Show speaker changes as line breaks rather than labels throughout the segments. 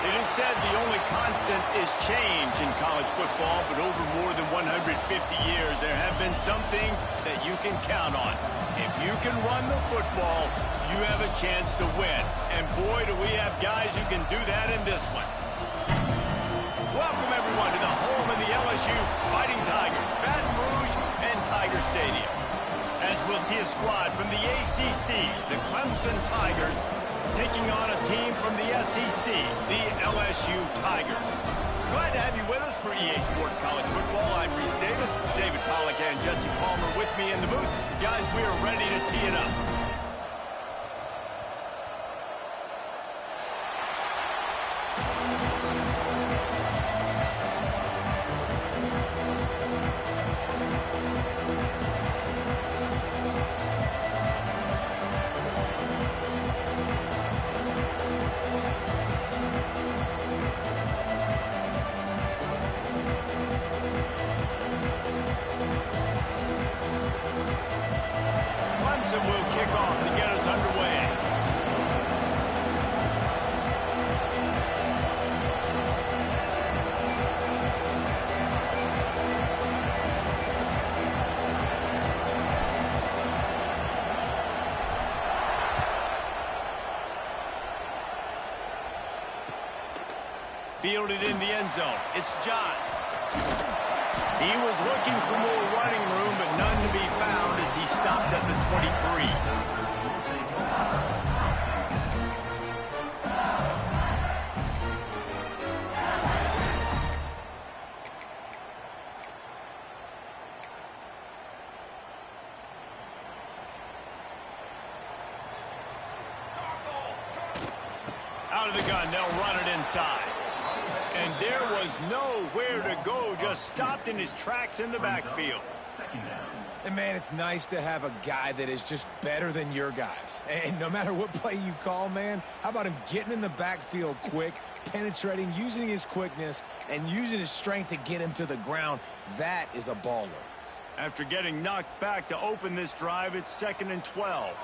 It is said the only constant is change in college football, but over more than 150 years, there have been some things that you can count on. If you can run the football, you have a chance to win. And boy, do we have guys who can do that in this one. Welcome, everyone, to the home of the LSU Fighting Tigers, Baton Rouge and Tiger Stadium. As we'll see a squad from the ACC, the Clemson Tigers, taking on a team from the SEC, the LSU Tigers. Glad to have you with us for EA Sports College Football. I'm Reese Davis, David Pollack and Jesse Palmer with me in the booth. Guys, we are ready to tee it up. Clemson will kick off to get us underway. Fielded in the end zone. It's Johns. He was looking for more running room, but none to be found as he stopped at the 23. Out of the gun, they'll run it inside. And there was nowhere to go, just stopped in his tracks in the backfield.
And, man, it's nice to have a guy that is just better than your guys. And no matter what play you call, man, how about him getting in the backfield quick, penetrating, using his quickness, and using his strength to get him to the ground? That is a baller.
After getting knocked back to open this drive, it's 2nd and 12.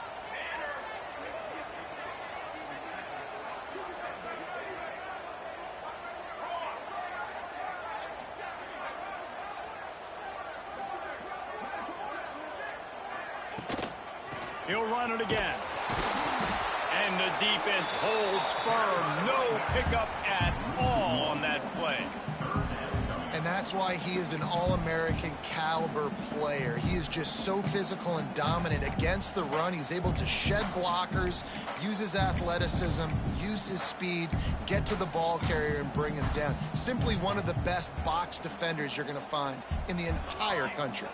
He'll run it again. And the defense holds firm. No pickup at all on that play.
And that's why he is an All-American caliber player. He is just so physical and dominant against the run. He's able to shed blockers, use his athleticism, use his speed, get to the ball carrier and bring him down. Simply one of the best box defenders you're going to find in the entire country.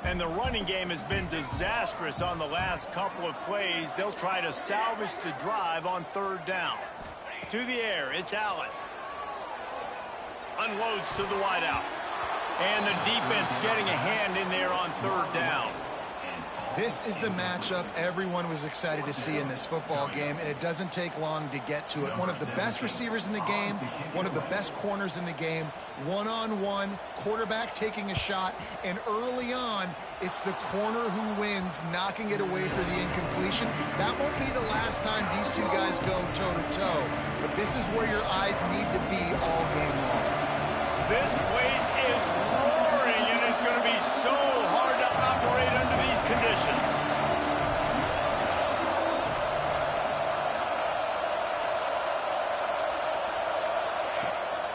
And the running game has been disastrous on the last couple of plays. They'll try to salvage the drive on 3rd down. To the air, it's Allen. Unloads to the wideout. And the defense getting a hand in there on 3rd down.
This is the matchup everyone was excited to see in this football game, and it doesn't take long to get to it. One of the best receivers in the game, one of the best corners in the game, one-on-one, quarterback taking a shot, and early on, it's the corner who wins, knocking it away for the incompletion. That won't be the last time these two guys go toe-to-toe, but this is where your eyes need to be all game long.
This place is roaring, and it's going to be so hard to operate under these conditions.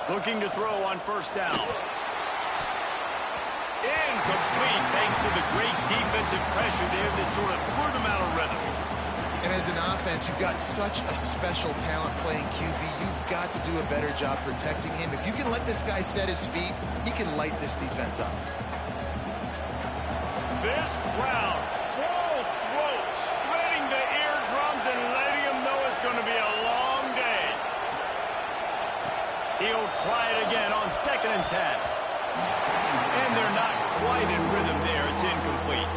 Looking to throw on 1st down. Incomplete thanks to the great defensive pressure there that sort of threw them out of rhythm.
And as an offense, you've got such a special talent playing QB. You've got to do a better job protecting him. If you can let this guy set his feet, he can light this defense up.
This crowd, full throat, splitting the eardrums and letting him know it's going to be a long day. He'll try it again on 2nd and 10. And they're not quite in rhythm there. It's incomplete.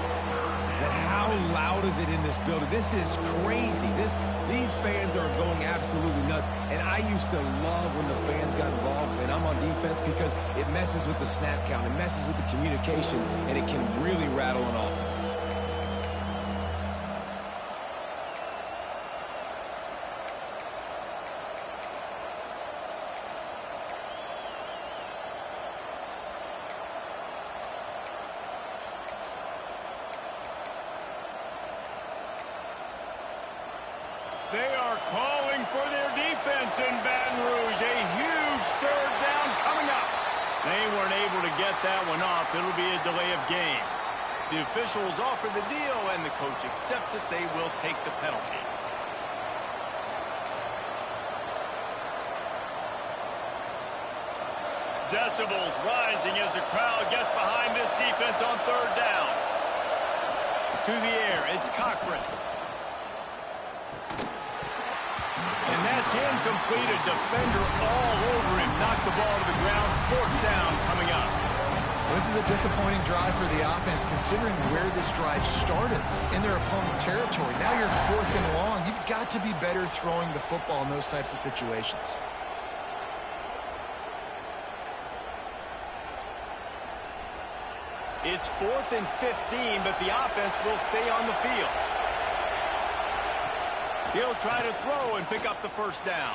And how loud is it in this building? This is crazy. These fans are going absolutely nuts. And I used to love when the fans got involved when I'm on defense because it messes with the snap count, it messes with the communication, and it can really rattle an offense.
They are calling for their defense in Baton Rouge. A huge third down coming up. They weren't able to get that one off. It'll be a delay of game. The officials offer the deal, and the coach accepts it. They will take the penalty. Decibels rising as the crowd gets behind this defense on third down. To the air, it's Cochran. And that's incomplete. A defender all over him. Knocked the ball to the ground. Fourth down coming up.
This is a disappointing drive for the offense, considering where this drive started, in their opponent territory. Now you're 4th and long. You've got to be better throwing the football in those types of situations.
It's 4th and 15, but the offense will stay on the field. He'll try to throw and pick up the first down.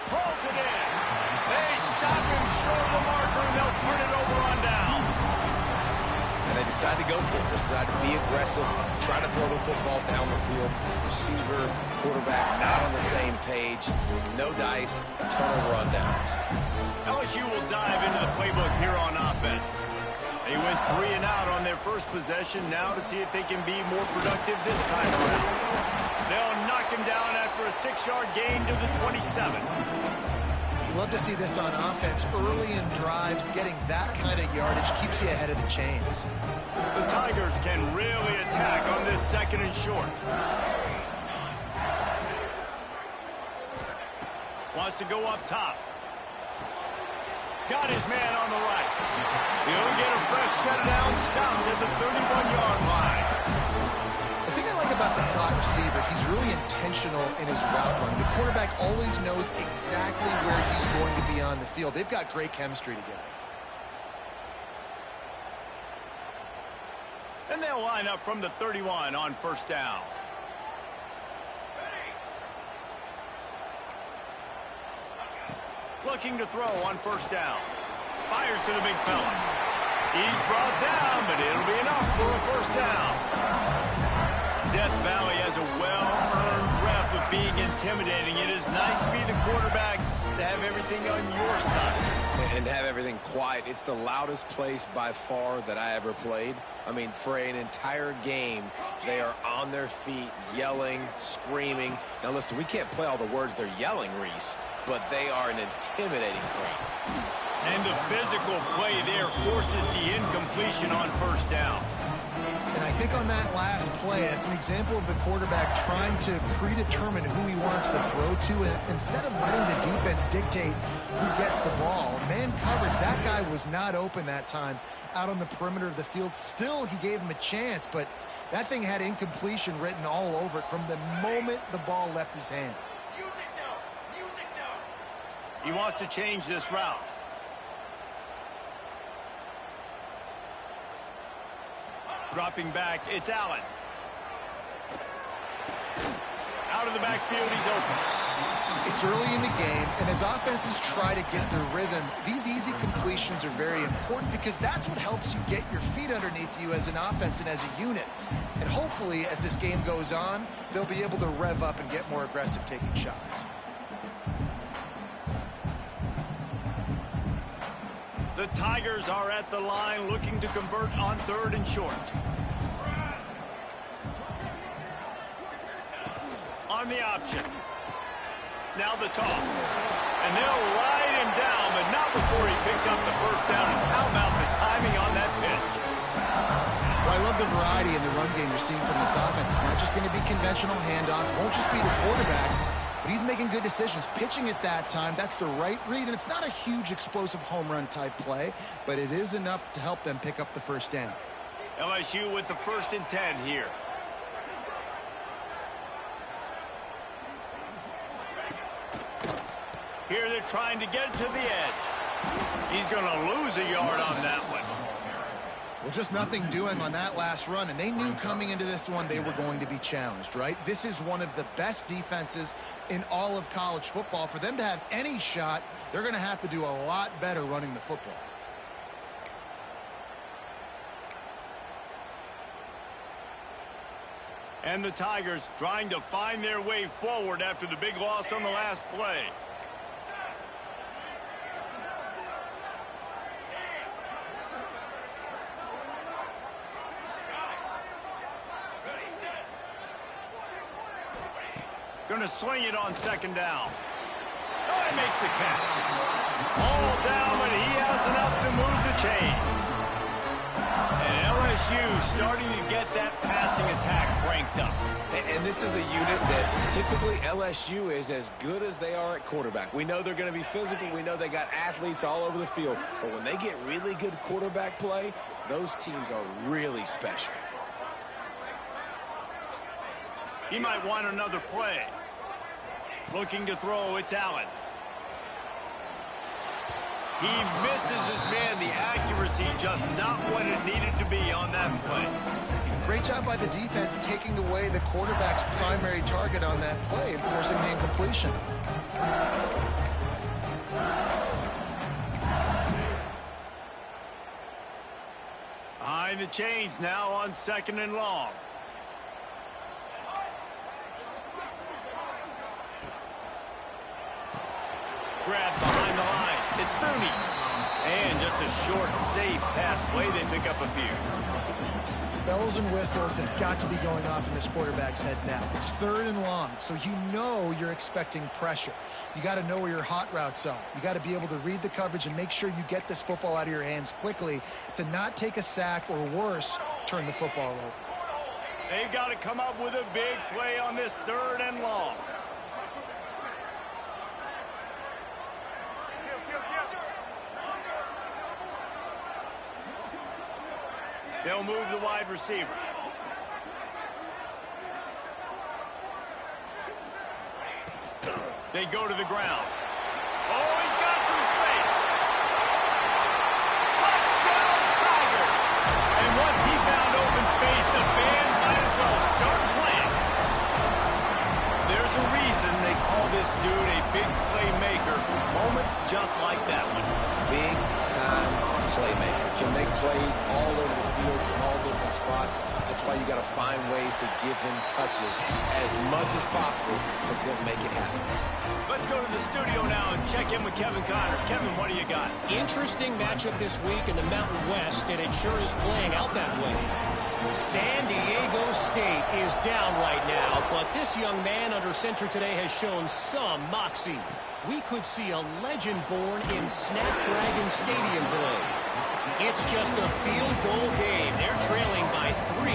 Pulls it in. They stop him short of the marker, and they'll turn it over on down.
And they decide to go for it. They decide to be aggressive, try to throw the football down the field. Receiver, quarterback, not on the same page. No dice, turnover on downs.
LSU will dive into the playbook here on offense. They went 3 and out on their first possession. Now to see if they can be more productive this time around. They'll knock him down after a 6-yard gain to the 27.
Love to see this on offense. Early in drives, getting that kind of yardage keeps you ahead of the chains.
The Tigers can really attack on this 2nd and short. Wants to go up top. Got his man on the right. He'll get a fresh set down, stopped at the 31-yard line.
The thing I like about the slot receiver, he's really intentional in his route run. The quarterback always knows exactly where he's going to be on the field. They've got great chemistry together.
And they'll line up from the 31 on first down. Looking to throw on first down. Fires to the big fella. He's brought down, but it'll be enough for a first down. Death Valley has a well-earned rep of being intimidating. It is nice to be the quarterback, to have everything on your side.
And to have everything quiet. It's the loudest place by far that I ever played. I mean, for an entire game, they are on their feet, yelling, screaming. Now, listen, we can't play all the words they're yelling, Reese, but they are an intimidating crowd.
And the physical play there forces the incompletion on first down.
And I think on that last play, it's an example of the quarterback trying to predetermine who he wants to throw to, and instead of letting the defense dictate who gets the ball. Man coverage, that guy was not open that time out on the perimeter of the field. Still, he gave him a chance, but that thing had incompletion written all over it from the moment the ball left his hand.
He wants to change this route. Dropping back, it's Allen. Out of the backfield, he's open.
It's early in the game, and as offenses try to get their rhythm, these easy completions are very important because that's what helps you get your feet underneath you as an offense and as a unit. And hopefully, as this game goes on, they'll be able to rev up and get more aggressive taking shots.
The Tigers are at the line looking to convert on 3rd and short. On the option. Now the toss. And they'll ride him down, but not before he picks up the first down. And how about the timing on that pitch?
Well, I love the variety in the run game you're seeing from this offense. It's not just going to be conventional handoffs. It won't just be the quarterback. But he's making good decisions. Pitching at that time, that's the right read. And it's not a huge explosive home run type play, but it is enough to help them pick up the first down.
LSU with the 1st and 10 here. Here they're trying to get to the edge. He's going to lose a yard on that one.
Well, just nothing doing on that last run, and they knew coming into this one they were going to be challenged, right? This is one of the best defenses in all of college football. For them to have any shot, they're going to have to do a lot better running the football.
And the Tigers trying to find their way forward after the big loss on the last play. Going to swing it on second down. Oh, he makes the catch. All down, but he has enough to move the chains. And LSU starting to get that passing attack cranked up.
And this is a unit that typically LSU is as good as they are at quarterback. We know they're going to be physical. We know they got athletes all over the field. But when they get really good quarterback play, those teams are really special.
He might want another play. Looking to throw, it's Allen. He misses his man. The accuracy just not what it needed to be on that play.
Great job by the defense taking away the quarterback's primary target on that play and forcing the incompletion.
Behind the chains now on second and long. Grab behind the line. It's Fooney. And just a short, safe pass play. They pick up a few.
Bells and whistles have got to be going off in this quarterback's head now. It's third and long, so you know you're expecting pressure. You got to know where your hot routes are. You got to be able to read the coverage and make sure you get this football out of your hands quickly to not take a sack or worse, turn the football over.
They've got to come up with a big play on this third and long. They'll move the wide receiver. They go to the ground. Oh, he's got some space. Touchdown, Tiger. And once he found open space, the band might as well start playing. There's a reason they call this dude a big playmaker. Moments just like that one.
Big time playmaker. Can make plays all over the field from all different spots. That's why you got to find ways to give him touches as much as possible because he'll make it happen.
Let's go to the studio now and check in with Kevin Connors. Kevin, what do you got?
Interesting matchup this week in the Mountain West, and it sure is playing out that way. San Diego State is down right now, but this young man under center today has shown some moxie. We could see a legend born in Snapdragon Stadium today. It's just a field goal game. They're trailing by 3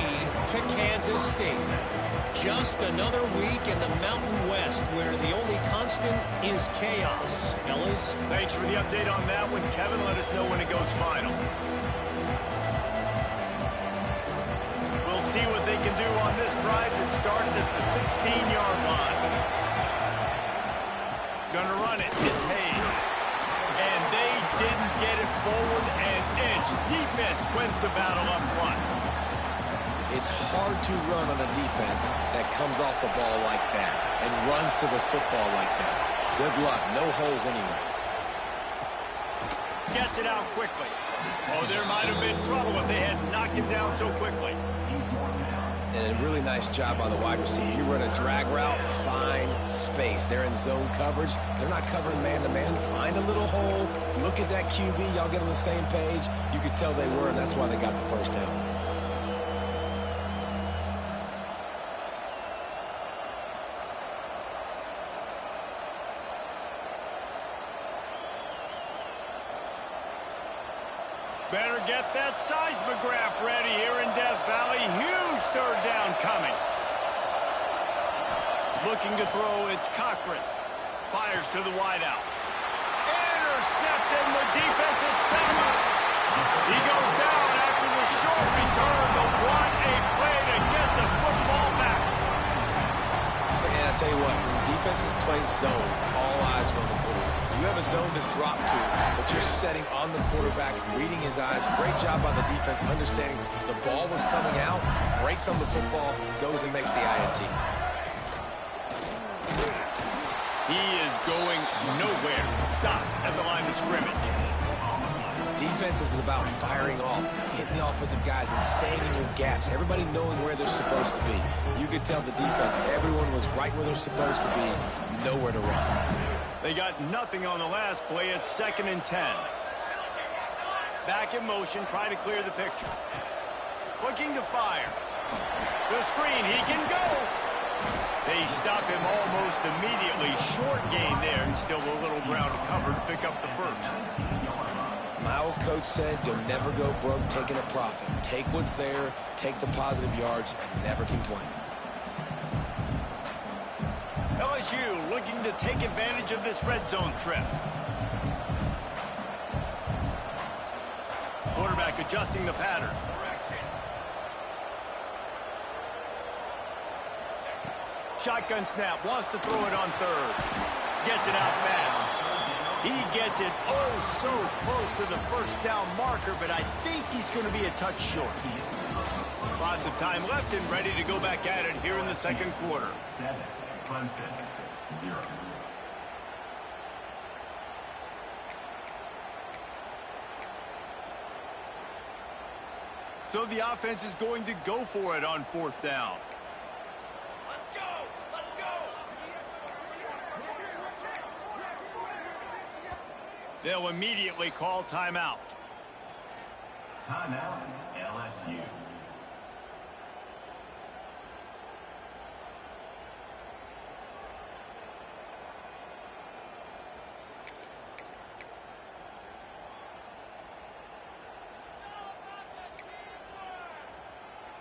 to Kansas State. Just another week in the Mountain West where the only constant is chaos. Fellas?
Thanks for the update on that one, Kevin. Let us know when it goes final. We'll see what they can do on this drive that starts at the 16-yard line. Gonna run it. It's Hayes. And they didn't get it forward an inch. Defense wins the battle up front.
It's hard to run on a defense that comes off the ball like that and runs to the football like that. Good luck. No holes anyway.
Gets it out quickly. Oh, there might have been trouble if they had knocked him down so quickly.
And a really nice job by the wide receiver. You run a drag route, find space. They're in zone coverage. They're not covering man-to-man. Find a little hole. Look at that QB. Y'all get on the same page. You could tell they were, and that's why they got the first down.
Better get that seismograph ready here in Death Valley. Huge third down coming. Looking to throw, it's Cochran. Fires to the wideout. Intercepted, the defense is set him up. He goes down after the short return, but what a play to get the football back.
And I tell you what, when defenses play zone, all eyes are on the quarterback. You have a zone to drop to, but you're setting on the quarterback, reading his eyes. Great job by the defense, understanding the ball was coming out, breaks on the football, goes and makes the INT.
He is going nowhere. Stop at the line of scrimmage.
Defense is about firing off, hitting the offensive guys, and staying in your gaps. Everybody knowing where they're supposed to be. You could tell the defense, everyone was right where they're supposed to be, nowhere to run.
They got nothing on the last play. It's 2nd and 10. Back in motion, try to clear the picture. Looking to fire. The screen, he can go. They stop him almost immediately. Short gain there, and still a little ground to cover to pick up the first.
My old coach said you'll never go broke taking a profit. Take what's there, take the positive yards, and never complain.
LSU looking to take advantage of this red zone trip. Quarterback adjusting the pattern. Shotgun snap, wants to throw it on 3rd. Gets it out fast. He gets it oh so close to the first down marker, but I think he's going to be a touch short. Lots of time left and ready to go back at it here in the second quarter.
7, Clemson, 0.
So the offense is going to go for it on 4th down.
Let's go! Let's go!
They'll immediately call timeout.
Timeout, LSU.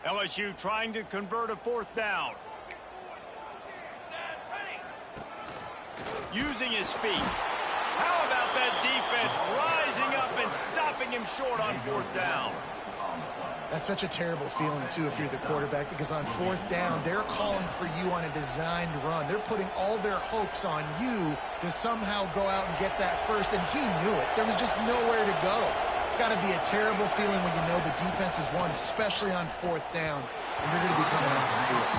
LSU trying to convert a 4th down. Using his feet. How about that defense rising up and stopping him short on 4th down?
That's such a terrible feeling, too, if you're the quarterback, because on 4th down, they're calling for you on a designed run. They're putting all their hopes on you to somehow go out and get that first, and he knew it. There was just nowhere to go. It's got to be a terrible feeling when you know the defense has won, especially on 4th down, and you're going to be coming off the field.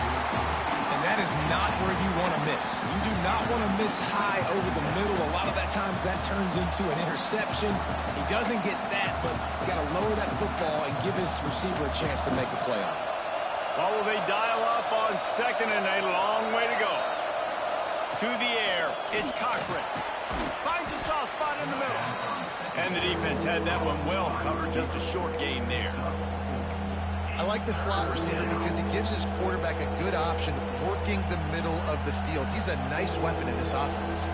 And that is not where you want to miss. You do not want to miss high over the middle. A lot of that times that turns into an interception. He doesn't get that, but he's got to lower that football and give his receiver a chance to make a play on it.
Well, will they dial up on 2nd and a long way to go? To the air, it's Cochran. Finds a soft spot in the middle. And the defense had that one well covered, just a short gain there.
I like the slot receiver because he gives his quarterback a good option working the middle of the field. He's a nice weapon in this offense.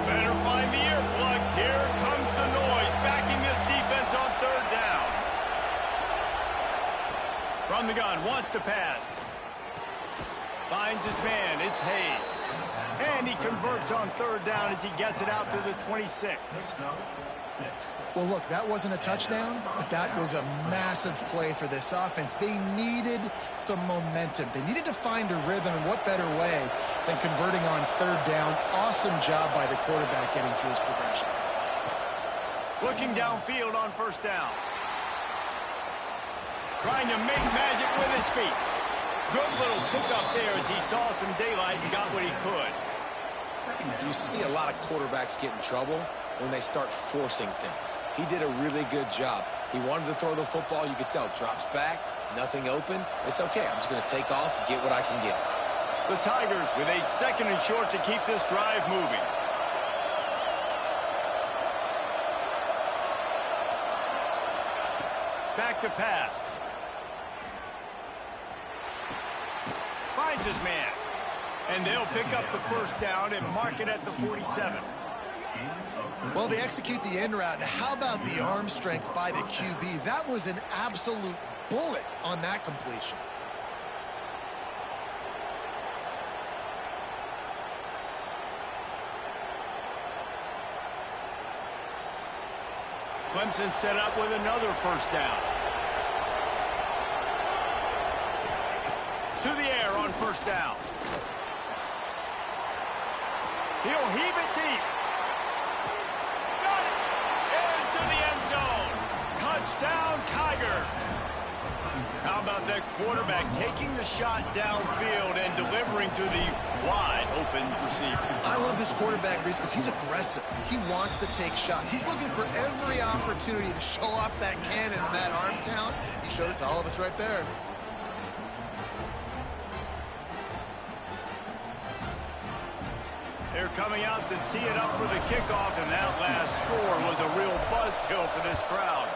Better find the earplugs. Here comes the noise, backing this defense on 3rd down. From the gun, wants to pass. Finds his man, it's Hayes. And he converts on 3rd down as he gets it out to the 26.
Well, look, that wasn't a touchdown, but that was a massive play for this offense. They needed some momentum. They needed to find a rhythm, and what better way than converting on 3rd down. Awesome job by the quarterback getting through his progression.
Looking downfield on 1st down. Trying to make magic with his feet. Good little pickup there as he saw some daylight and got what he could.
You see a lot of quarterbacks get in trouble when they start forcing things. He did a really good job. He wanted to throw the football. You could tell. Drops back, nothing open. It's okay. I'm just going to take off and get what I can get.
The Tigers with a 2nd and short to keep this drive moving. Back to pass. Finds his man. And they'll pick up the 1st down and mark it at the 47.
Well, they execute the end route. How about the arm strength by the QB? That was an absolute bullet on that completion.
Clemson set up with another 1st down. To the air on 1st down. He'll heave it deep. Got it! Into the end zone. Touchdown, Tigers. How about that quarterback taking the shot downfield and delivering to the wide open receiver?
I love this quarterback, Reese, because he's aggressive. He wants to take shots. He's looking for every opportunity to show off that cannon and that arm talent. He showed it to all of us right there.
They're coming out to tee it up for the kickoff, and that last score was a real buzzkill for this crowd.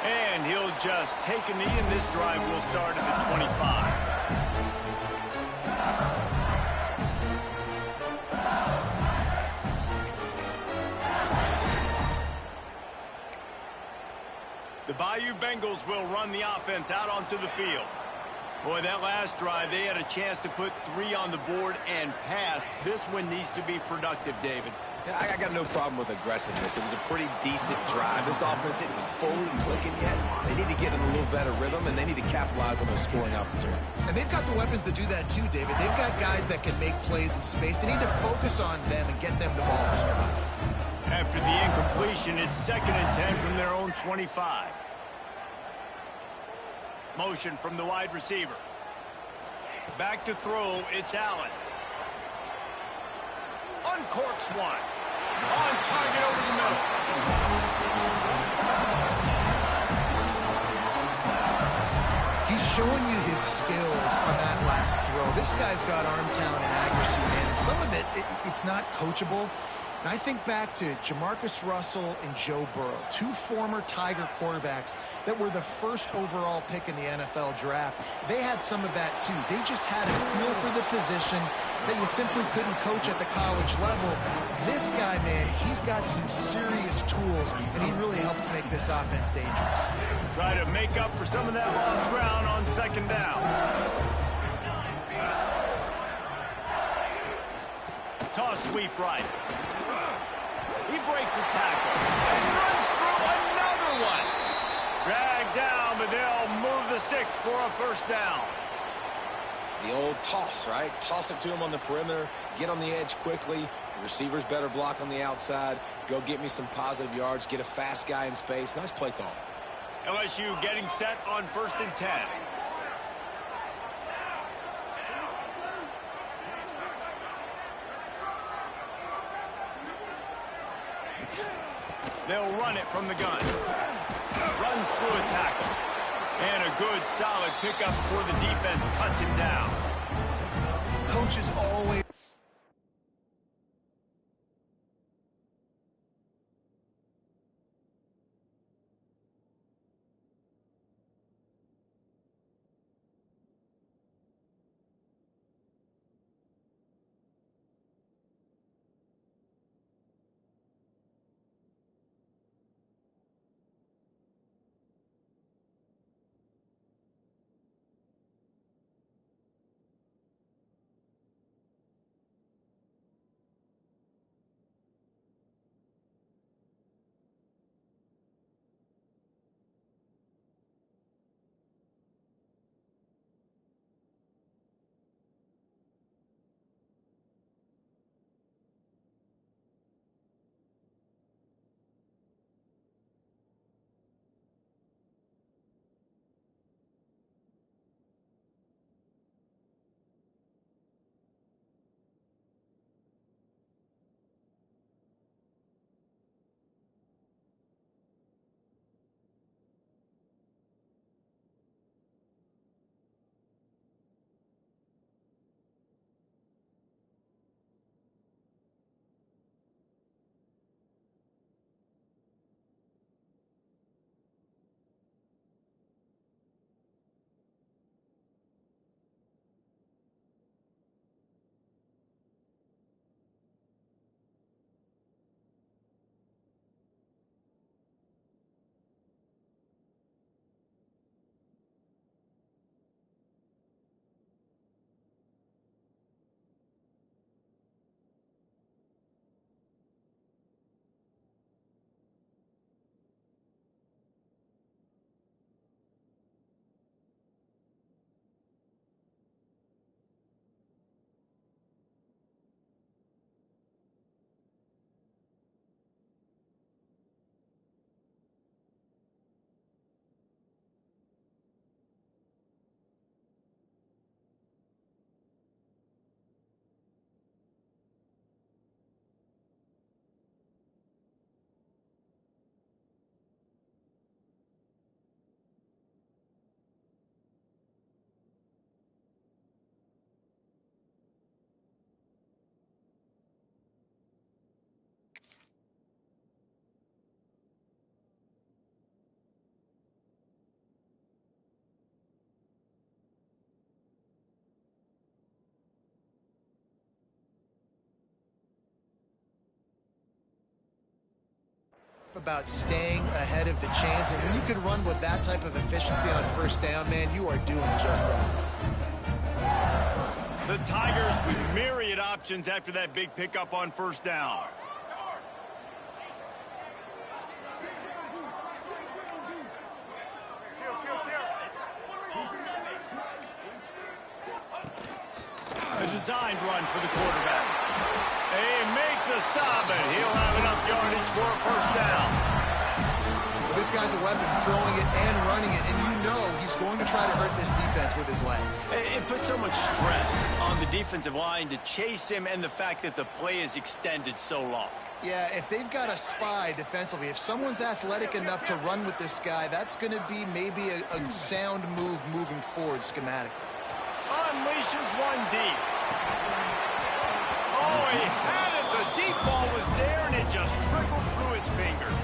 And he'll just take a knee, and this drive will start at the 25. The Bayou Bengals will run the offense out onto the field. Boy, that last drive, they had a chance to put 3 on the board and passed. This one needs to be productive, David.
Yeah, I got no problem with aggressiveness. It was a pretty decent drive. This offense isn't fully clicking yet. They need to get in a little better rhythm, and they need to capitalize on those scoring opportunities.
And they've got the weapons to do that too, David. They've got guys that can make plays in space. They need to focus on them and get them the ball this drive.
After the incompletion, it's 2nd and 10 from their own 25. Motion from the wide receiver. Back to throw, it's Allen. Uncorks one. On target over the middle.
He's showing you his skills on that last throw. This guy's got arm talent and accuracy, man. And some of it's not coachable. And I think back to Jamarcus Russell and Joe Burrow, 2 former Tiger quarterbacks that were the first overall pick in the NFL draft. They had some of that too. They just had a feel for the position that you simply couldn't coach at the college level. This guy, man, he's got some serious tools, and he really helps make this offense dangerous.
Try to make up for some of that lost ground on 2nd down. Toss sweep right. He breaks a tackle and runs through another one. Dragged down, but they'll move the sticks for a 1st down.
The old toss, right? Toss it to him on the perimeter, get on the edge quickly. The receivers better block on the outside. Go get me some positive yards, get a fast guy in space. Nice play call.
LSU getting set on 1st and 10. They'll run it from the gun. Runs through a tackle. And a good, solid pickup before the defense cuts him down.
Coaches always... about staying ahead of the chains, and when you can run with that type of efficiency on first down, man, you are doing just that.
The Tigers with myriad options after that big pickup on first down. A designed run for the quarterback. They make the stop, and he'll have enough yardage for a first down.
Well, this guy's a weapon, throwing it and running it, and you know he's going to try to hurt this defense with his legs.
It puts so much stress on the defensive line to chase him, and the fact that the play is extended so long.
Yeah, if they've got a spy defensively, if someone's athletic enough to run with this guy, that's going to be maybe a sound move moving forward schematically.
Unleashes one deep. Oh, he had it. The deep ball was there, and it just trickled through his fingers.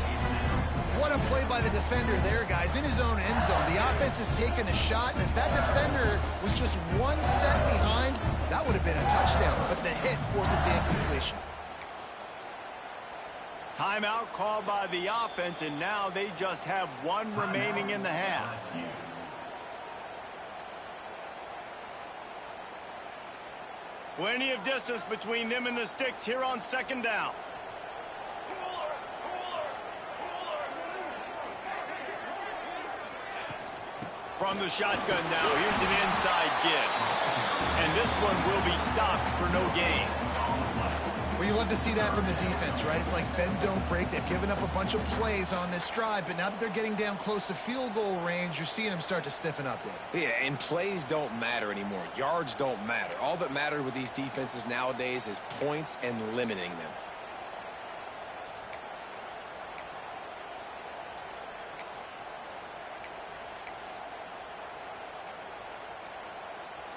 What a play by the defender there, guys. In his own end zone, the offense has taken a shot, and if that defender was just one step behind, that would have been a touchdown. But the hit forces the incompletion.
Timeout called by the offense, and now they just have one remaining in the half. Plenty of distance between them and the sticks here on second down. From the shotgun now, here's an inside give. And this one will be stopped for no gain.
Well, you love to see that from the defense, right? It's like bend, don't break. They've given up a bunch of plays on this drive, but now that they're getting down close to field goal range, you're seeing them start to stiffen up there.
Yeah, and plays don't matter anymore. Yards don't matter. All that matters with these defenses nowadays is points and limiting them.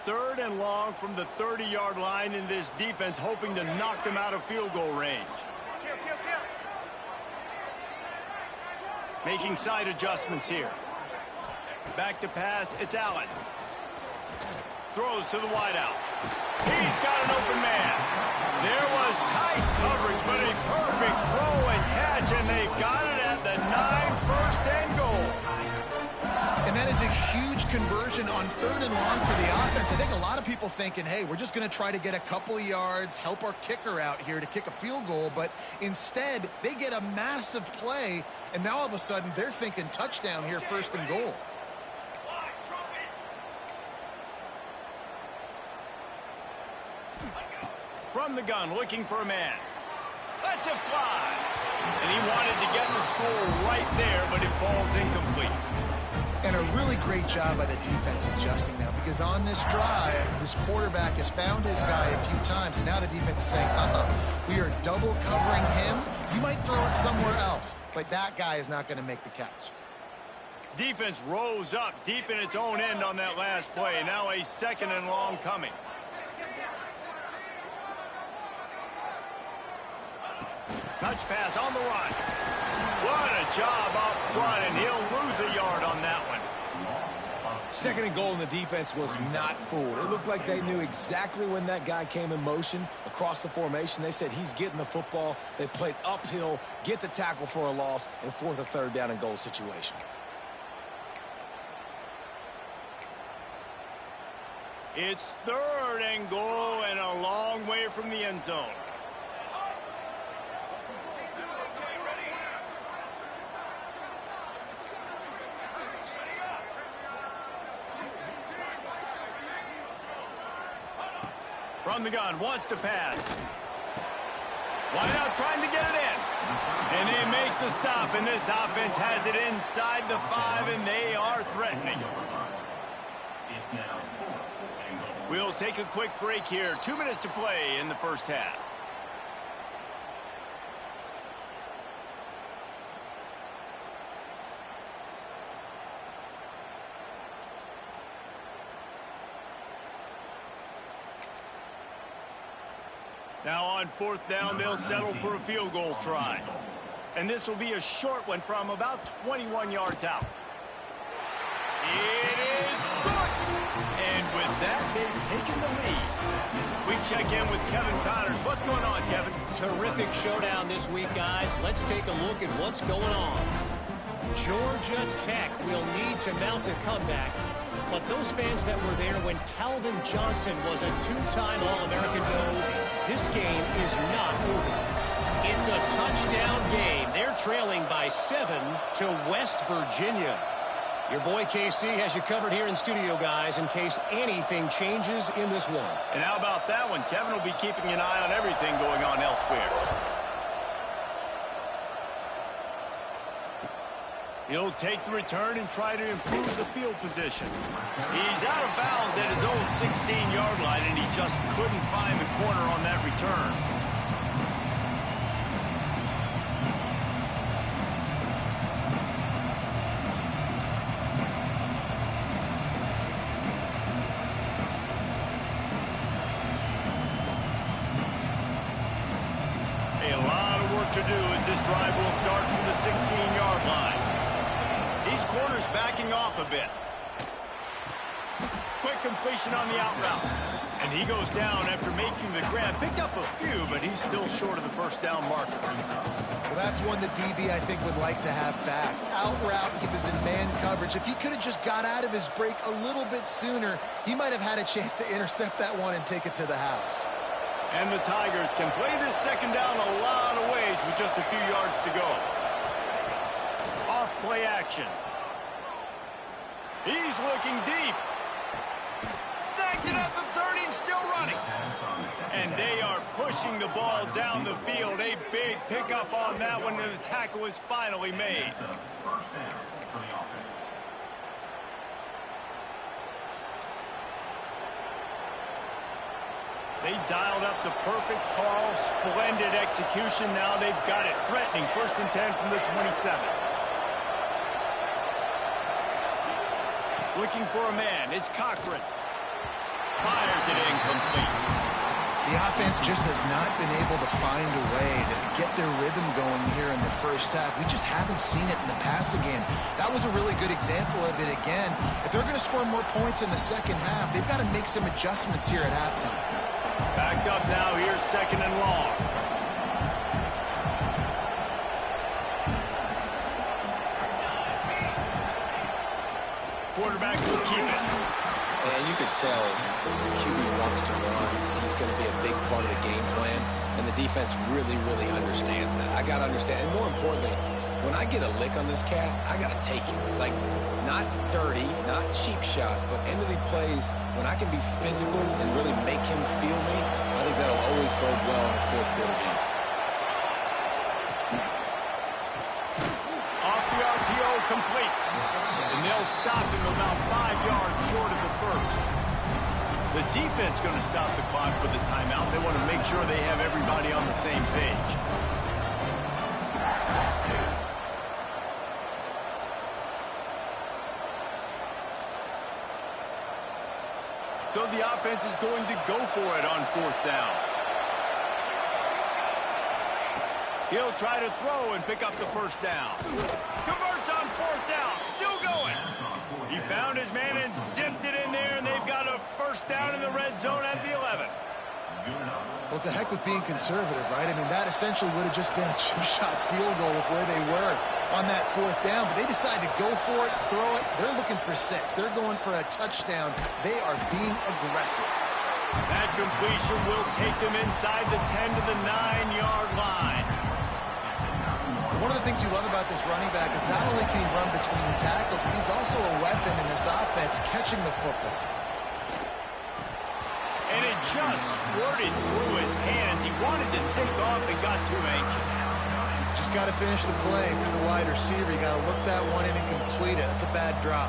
Third and long from the 30-yard line in this defense, hoping to knock them out of field goal range. Making side adjustments here. Back to pass, it's Allen. Throws to the wideout. He's got an open man. There was tight coverage, but a perfect throw and catch, and they've got it at the 9, first and goal.
And that is a huge conversion on third and long for the offense. I think a lot of people thinking, hey, we're just going to try to get a couple of yards, help our kicker out here to kick a field goal. But instead, they get a massive play, and now all of a sudden they're thinking touchdown here, first and goal.
From the gun, looking for a man. Lets it fly. And he wanted to get the score right there, but it falls incomplete.
And a really great job by the defense adjusting now, because on this drive, this quarterback has found his guy a few times, and now the defense is saying, we are double covering him. You might throw it somewhere else, but that guy is not going to make the catch.
Defense rose up deep in its own end on that last play. Now a second and long coming. Touch pass on the run. What a job up front, and he'll lose a yard on that one.
Second and goal, and the defense was not fooled. It looked like they knew exactly when that guy came in motion across the formation. They said he's getting the football. They played uphill, get the tackle for a loss, and force a third down and goal situation.
It's third and goal and a long way from the end zone. From the gun, wants to pass. Wide out, trying to get it in. And they make the stop, and this offense has it inside the 5, and they are threatening. We'll take a quick break here. 2 minutes to play in the first half. Now on fourth down, they'll settle for a field goal try. And this will be a short one from about 21 yards out. It is good. And with that, they've taking the lead. We check in with Kevin Connors. What's going on, Kevin?
Terrific showdown this week, guys. Let's take a look at what's going on. Georgia Tech will need to mount a comeback, but those fans that were there when Calvin Johnson was a two-time All-American know this game is not over. It's a touchdown game. They're trailing by 7 to West Virginia. Your boy KC has you covered here in studio, guys, in case anything changes in this one.
And how about that one? Kevin will be keeping an eye on everything going on elsewhere. He'll take the return and try to improve the field position. He's out of bounds at his own 16-yard line, and he just couldn't find the corner on that return. A lot of work to do as this drive will start from the 16-yard line. These corners backing off a bit. Quick completion on the out route. And he goes down after making the grab. Picked up a few, but he's still short of the first down marker.
Well, that's one the DB, I think, would like to have back. Out route, he was in man coverage. If he could have just got out of his break a little bit sooner, he might have had a chance to intercept that one and take it to the house.
And the Tigers can play this second down a lot of ways with just a few yards to go. Off play action. He's looking deep. Snagged it at the 30 and still running. And they are pushing the ball down the field. A big pickup on that one, and the tackle is finally made. They dialed up the perfect call. Splendid execution. Now they've got it. Threatening 1st and 10 from the 27. Looking for a man. It's Cochran. Fires it incomplete.
The offense just has not been able to find a way to get their rhythm going here in the first half. We just haven't seen it in the passing game. That was a really good example of it again. If they're going to score more points in the second half, they've got to make some adjustments here at halftime.
Backed up now. Here's 2nd and long. Quarterback will keep it.
And you could tell the QB wants to run. He's going to be a big part of the game plan, and the defense really, really understands that. I got to understand, and more importantly, when I get a lick on this cat, I got to take it. Like, not dirty, not cheap shots, but end-of-the plays when I can be physical and really make him feel me. I think that'll always bode well in the fourth quarter game.
Off the RPO, complete. And they'll stop him about 5 yards short of the first. The defense going to stop the clock with the timeout. They want to make sure they have everybody on the same page. So the offense is going to go for it on 4th down. He'll try to throw and pick up the first down. Converts on 4th down. Still going. He found his man and zipped it in there, and they've got a first down in the red zone at the 11.
Well, it's a heck with being conservative, right? I mean, that essentially would have just been a chip-shot field goal with where they were on that 4th down. But they decided to go for it, throw it. They're looking for 6. They're going for a touchdown. They are being aggressive.
That completion will take them inside the 10 to the 9-yard line.
One of the things you love about this running back is not only can he run between the tackles, but he's also a weapon in this offense catching the football.
And it just squirted through his hands. He wanted to take off and got too anxious.
Just got to finish the play through the wide receiver. You got to look that one in and complete it. It's a bad drop.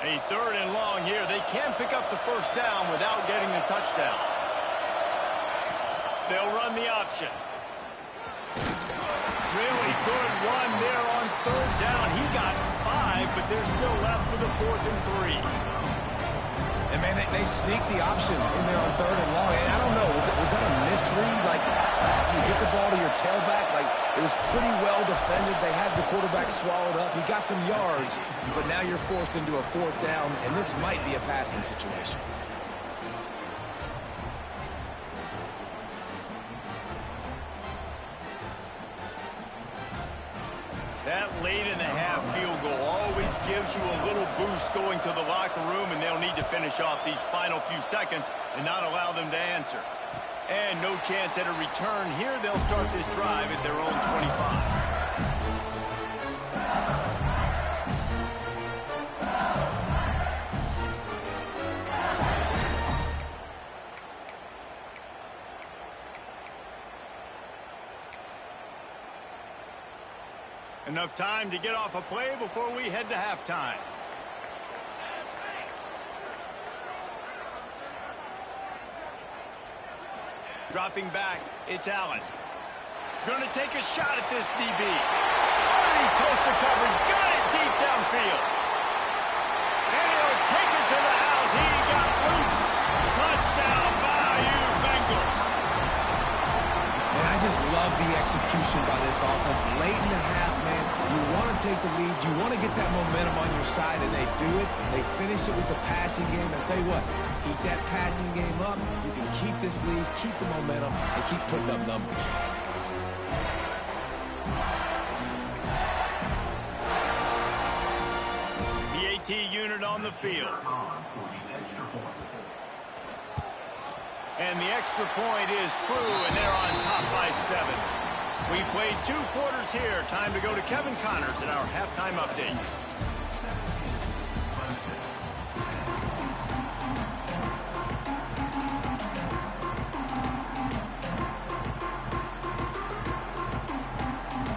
A 3rd and long here. They can pick up the first down without getting the touchdown. They'll run the option. Really good run there on 3rd down. He got 5, but they're still left with a 4th and 3.
And, man, they sneaked the option in there on 3rd and long. And I don't know, was that a misread? Like, do you get the ball to your tailback? Like, it was pretty well defended. They had the quarterback swallowed up. He got some yards, but now you're forced into a 4th down, and this might be a passing situation.
That late in the half field goal always gives you a little boost going to the locker room, and they'll need to finish off these final few seconds and not allow them to answer. And no chance at a return here. They'll start this drive at their own 25. Enough time to get off a play before we head to halftime. Dropping back, it's Allen. Going to take a shot at this DB. Already toast the coverage, got it deep downfield. And he'll take it to the house. He got loose. Touchdown, Bayou Bengals.
Man, I just love the execution by this offense. Late in the half, man, you want to take the lead. You want to get that momentum on your side, and they do it. They finish it with the passing game. I'll tell you what, keep that passing game up. You can keep this lead, keep the momentum, and keep putting up numbers.
The AT unit on the field. And the extra point is true, and they're on top by 7. We played 2 quarters here. Time to go to Kevin Connors in our halftime update.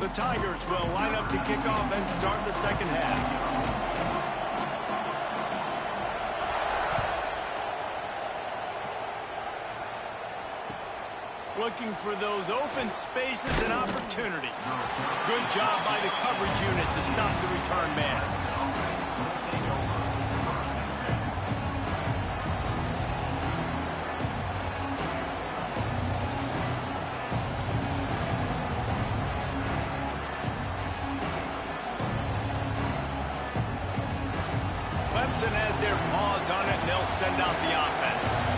The Tigers will line up to kick off and start the second half. Looking for those open spaces and opportunity. Good job by the coverage unit to stop the return man. Clemson has their paws on it, and they'll send out the offense.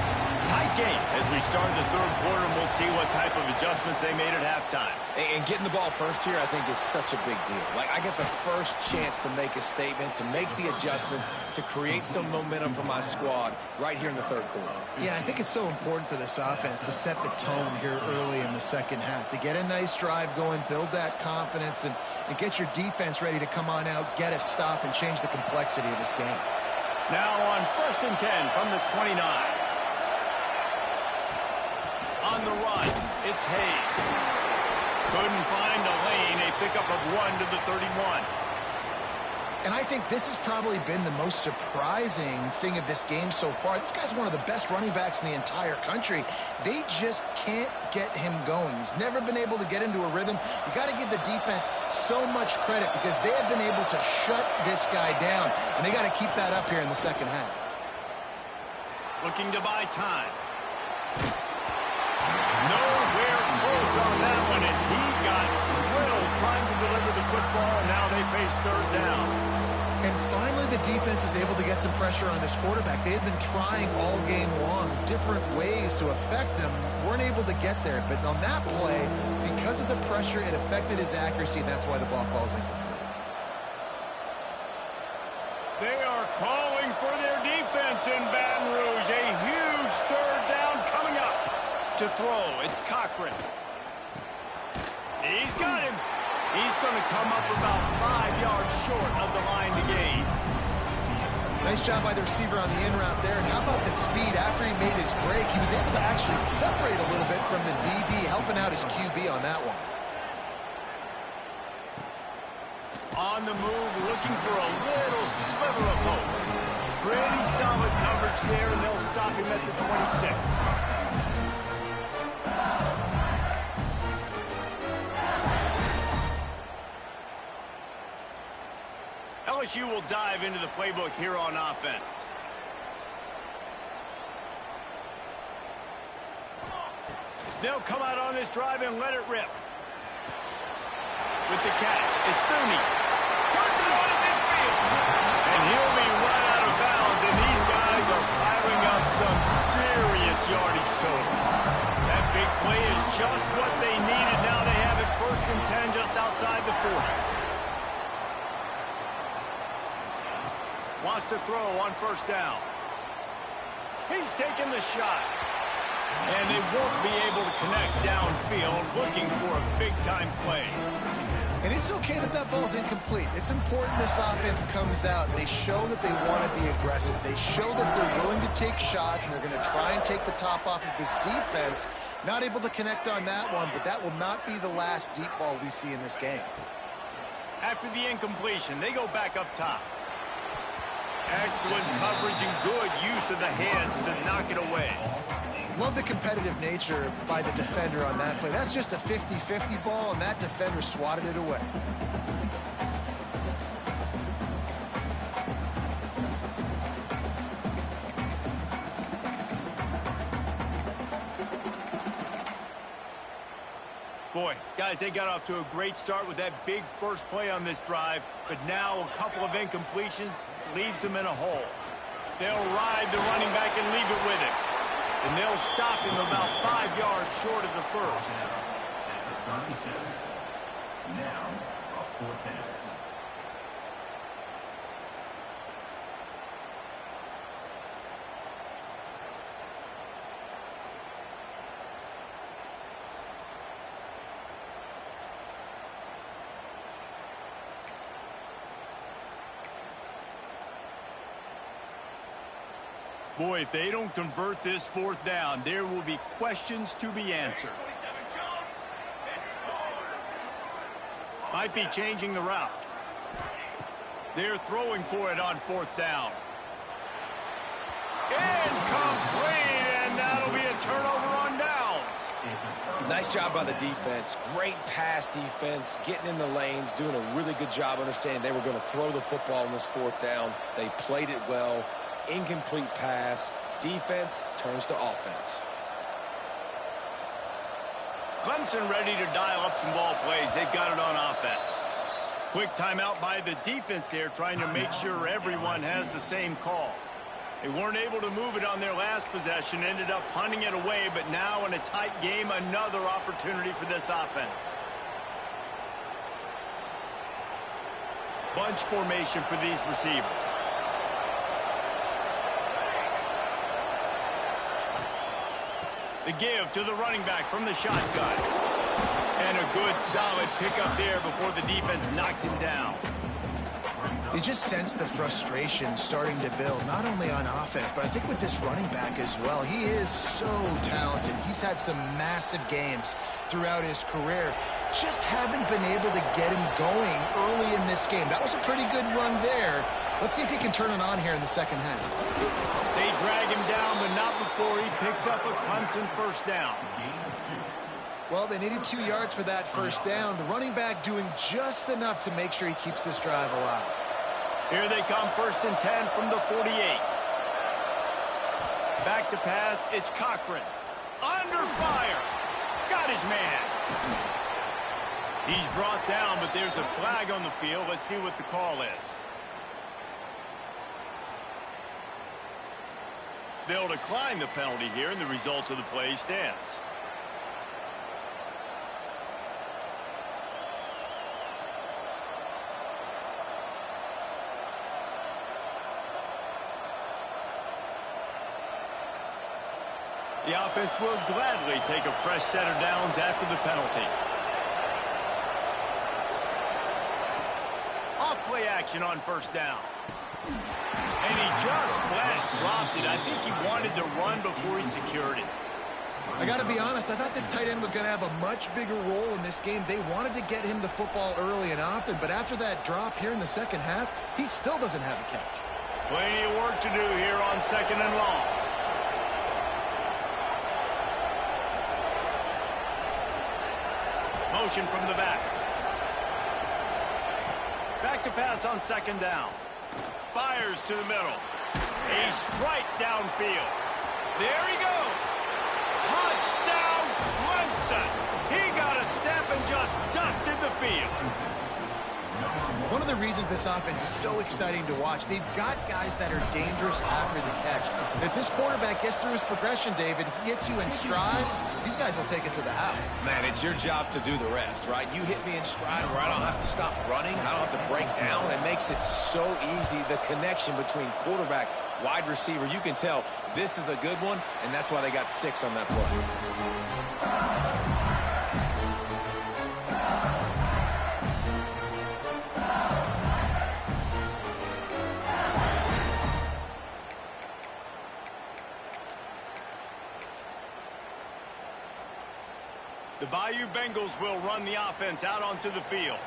Tight game as we start the 3rd quarter, and we'll see what type of adjustments they made at halftime.
And getting the ball first here, I think, is such a big deal. Like, I get the first chance to make a statement, to make the adjustments, to create some momentum for my squad right here in the 3rd quarter.
Yeah, I think it's so important for this offense to set the tone here early in the second half, to get a nice drive going, build that confidence, and get your defense ready to come on out, get a stop, and change the complexity of this game.
Now on 1st and 10 from the 29. On the run, it's Hayes. Couldn't find a lane. A pickup of 1 to the 31.
And I think this has probably been the most surprising thing of this game so far. This guy's one of the best running backs in the entire country. They just can't get him going. He's never been able to get into a rhythm. You got to give the defense so much credit because they have been able to shut this guy down, and they got to keep that up here in the second half.
Looking to buy time. Nowhere close on that one as he got drilled trying to deliver the football, and now they face 3rd down.
And finally the defense is able to get some pressure on this quarterback. They had been trying all game long different ways to affect him. Weren't able to get there, but on that play, because of the pressure, it affected his accuracy, and that's why the ball falls incomplete.
They are calling for their defense in Baton Rouge. A huge 3rd down coming up. To throw, it's Cochran. He's got him. He's going to come up about 5 yards short of the line to gain.
Nice job by the receiver on the in route there. And how about the speed after he made his break? He was able to actually separate a little bit from the DB, helping out his QB on that one.
On the move, looking for a little sliver of hope. Pretty solid coverage there, and they'll stop him at the 26. LSU will dive into the playbook here on offense. They'll come out on this drive and let it rip. With the catch, it's Fooney. Turns it on at midfield. And he'll be run out of bounds, and these guys are piling up some serious yardage totals. That big play is just what they needed. Now they have it 1st and 10 just outside the 40. Wants to throw on 1st down. He's taking the shot. And they won't be able to connect downfield, looking for a big-time play.
And it's okay that that ball's incomplete. It's important this offense comes out and they show that they want to be aggressive. They show that they're willing to take shots and they're going to try and take the top off of this defense. Not able to connect on that one, but that will not be the last deep ball we see in this game.
After the incompletion, they go back up top. Excellent coverage and good use of the hands to knock it away.
Love the competitive nature by the defender on that play. That's just a 50-50 ball, and that defender swatted it away.
Boy, guys, they got off to a great start with that big first play on this drive, but now a couple of incompletions leaves them in a hole. They'll ride the running back and leave it with him. And they'll stop him about 5 yards short of the first.
Now, a 4th down.
Boy, if they don't convert this 4th down, there will be questions to be answered. Might be changing the route. They're throwing for it on 4th down. Incomplete, and that'll be a turnover on downs.
Nice job by the defense. Great pass defense, getting in the lanes, doing a really good job understanding they were going to throw the football on this 4th down. They played it well. Incomplete pass. Defense turns to offense.
Clemson ready to dial up some ball plays. They've got it on offense. Quick timeout by the defense there, trying to make sure everyone has the same call. They weren't able to move it on their last possession, ended up punting it away, but now in a tight game, another opportunity for this offense. Bunch formation for these receivers. The give to the running back from the shotgun. And a good, solid pickup there before the defense knocks him down.
You just sense the frustration starting to build, not only on offense, but I think with this running back as well. He is so talented. He's had some massive games throughout his career. Just haven't been able to get him going early in this game. That was a pretty good run there. Let's see if he can turn it on here in the second half.
They drag him down, but not before he picks up a Clemson 1st down.
Well, they needed 2 yards for that 1st down. The running back doing just enough to make sure he keeps this drive alive.
Here they come, 1st and 10 from the 48. Back to pass, it's Cochran. Under fire. Got his man. He's brought down, but there's a flag on the field. Let's see what the call is. They'll decline the penalty here, and the result of the play stands. The offense will gladly take a fresh set of downs after the penalty. Off-play action on 1st down. And he just flat dropped it. I think he wanted to run before he secured it.
I got to be honest, I thought this tight end was going to have a much bigger role in this game. They wanted to get him the football early and often, but after that drop here in the second half, he still doesn't have a catch.
Plenty of work to do here on 2nd and long. Motion from the back. Back to pass on 2nd down. Fires to the middle. A strike downfield. There he goes. Touchdown, Clemson. He got a step and just dusted the field.
One of the reasons this offense is so exciting to watch, they've got guys that are dangerous after the catch. And if this quarterback gets through his progression, David, he hits you in stride, these guys will take it to the house.
Man, it's your job to do the rest, right? You hit me in stride where I don't have to stop running. I don't have to break down. It makes it so easy, the connection between quarterback, wide receiver. You can tell this is a good one, and that's why they got 6 on that play.
The Bayou Bengals will run the offense out onto the field.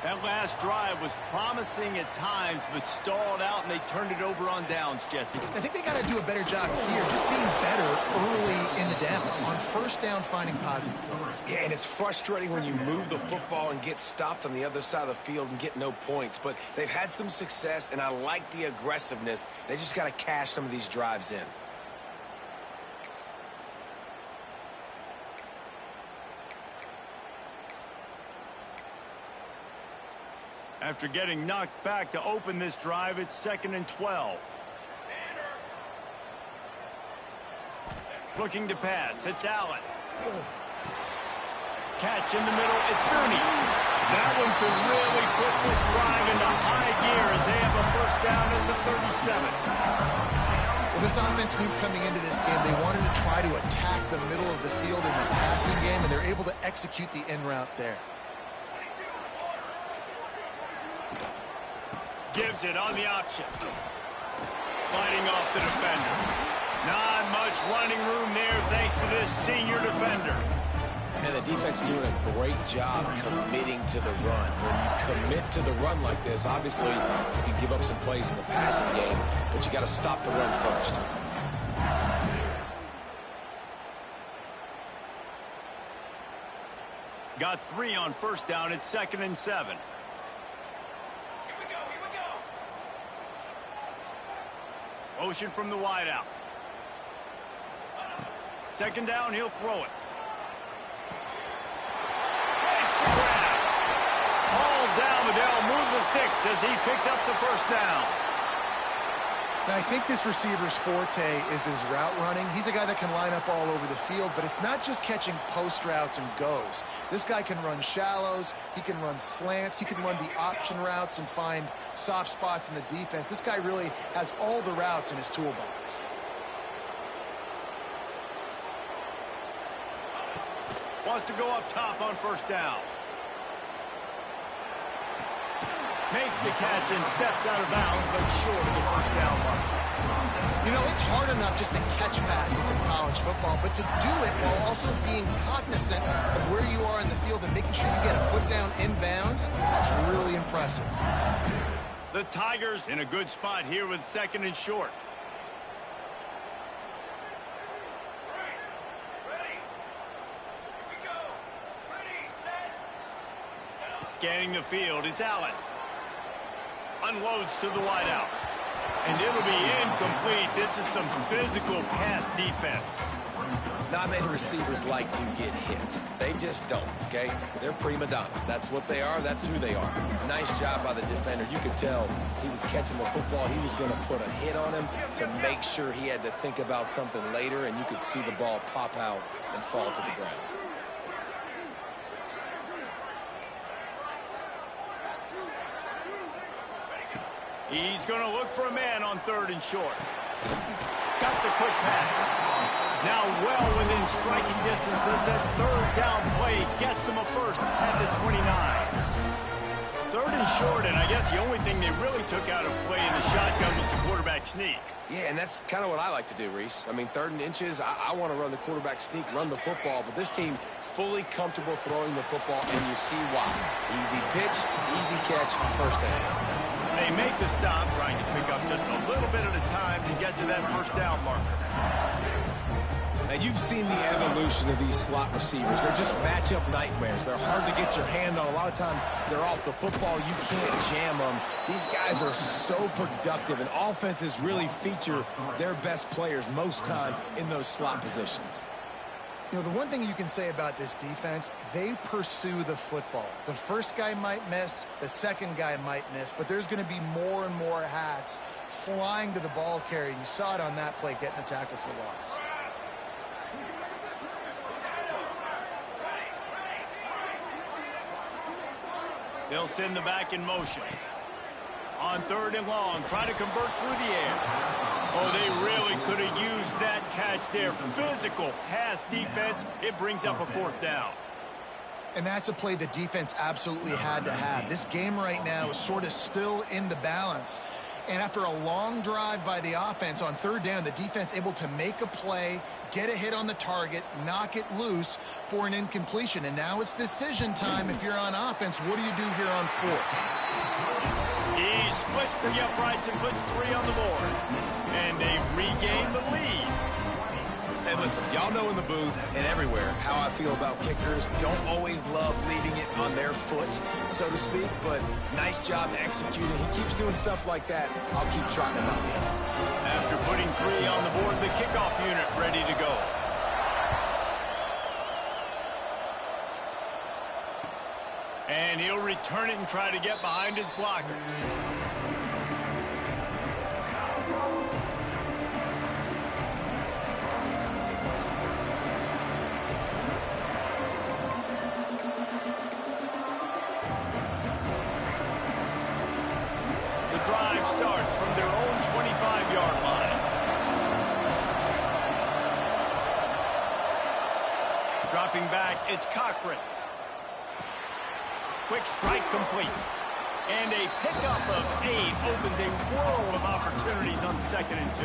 That last drive was promising at times, but stalled out, and they turned it over on downs, Jesse.
I think they got to do a better job here, just being better early in the downs, on first down finding positive plays.
Yeah, and it's frustrating when you move the football and get stopped on the other side of the field and get no points. But they've had some success, and I like the aggressiveness. They just got to cash some of these drives in.
After getting knocked back to open this drive, it's 2nd and 12. Looking to pass. It's Allen. Catch in the middle. It's Gurney. That one could really put this drive into high gear as they have a first down at the 37.
Well, this offense knew coming into this game they wanted to try to attack the middle of the field in the passing game, and they're able to execute the in route there.
Gives it on the option. Fighting off the defender. Not much running room there thanks to this senior defender.
And the defense doing a great job committing to the run. When you commit to the run like this, obviously you can give up some plays in the passing game, but you got to stop the run first.
Got 3 on first down. It's 2nd and 7. Motion from the wideout. 2nd down, he'll throw it. Makes the grab. All down, but they'll move the sticks as he picks up the first down.
Now, I think this receiver's forte is his route running. He's a guy that can line up all over the field, but it's not just catching post routes and goes. This guy can run shallows, he can run slants, he can run the option routes and find soft spots in the defense. This guy really has all the routes in his toolbox.
Wants to go up top on first down. Makes the catch and steps out of bounds, but short of the first down mark.
You know, it's hard enough just to catch passes in college football, but to do it while also being cognizant of where you are in the field and making sure you get a foot down in bounds, that's really impressive.
The Tigers in a good spot here with 2nd and short. Scanning the field, it's Allen. Unloads to the wideout. And it'll be incomplete. This is some physical pass defense.
Not many receivers like to get hit. They just don't, okay? They're prima donnas. That's what they are. That's who they are. Nice job by the defender. You could tell he was catching the football. He was going to put a hit on him to make sure he had to think about something later, and you could see the ball pop out and fall to the ground.
He's going to look for a man on 3rd and short. Got the quick pass. Now well within striking distance as that 3rd down play gets him a first at the 29. 3rd and short, and I guess the only thing they really took out of play in the shotgun was the quarterback sneak.
Yeah, and that's kind of what I like to do, Reese. I mean, 3rd and inches, I want to run the quarterback sneak, run the football, but this team fully comfortable throwing the football, and you see why. Easy pitch, easy catch, first down.
They make the stop, trying to pick up just a little bit at a time to get to that first down marker.
Now, you've seen the evolution of these slot receivers. They're just matchup nightmares. They're hard to get your hand on. A lot of times, they're off the football. You can't jam them. These guys are so productive, and offenses really feature their best players most time in those slot positions.
You know, the one thing you can say about this defense, they pursue the football. The first guy might miss, the second guy might miss, but there's going to be more and more hats flying to the ball carrier. You saw it on that play, getting the tackle for loss.
They'll send the back in motion. On 3rd and long, trying to convert through the air. Oh, they really could have used that catch there. Physical pass defense. It brings up a 4th down.
And that's a play the defense absolutely had to have. This game right now is sort of still in the balance. And after a long drive by the offense on 3rd down, the defense able to make a play, get a hit on the target, knock it loose for an incompletion. And now it's decision time if you're on offense. What do you do here on 4th?
He splits the uprights and puts 3 on the board. And they've regained the lead.
Hey, listen, y'all know in the booth and everywhere how I feel about kickers. Don't always love leaving it on their foot, so to speak, but nice job executing. He keeps doing stuff like that. I'll keep trotting him out there.
After putting 3 on the board, the kickoff unit ready to go. And he'll return it and try to get behind his blockers. The drive starts from their own 25-yard line. Dropping back, it's Cochran. Quick strike complete. And a pickup of 8 opens a world of opportunities on 2nd and 2.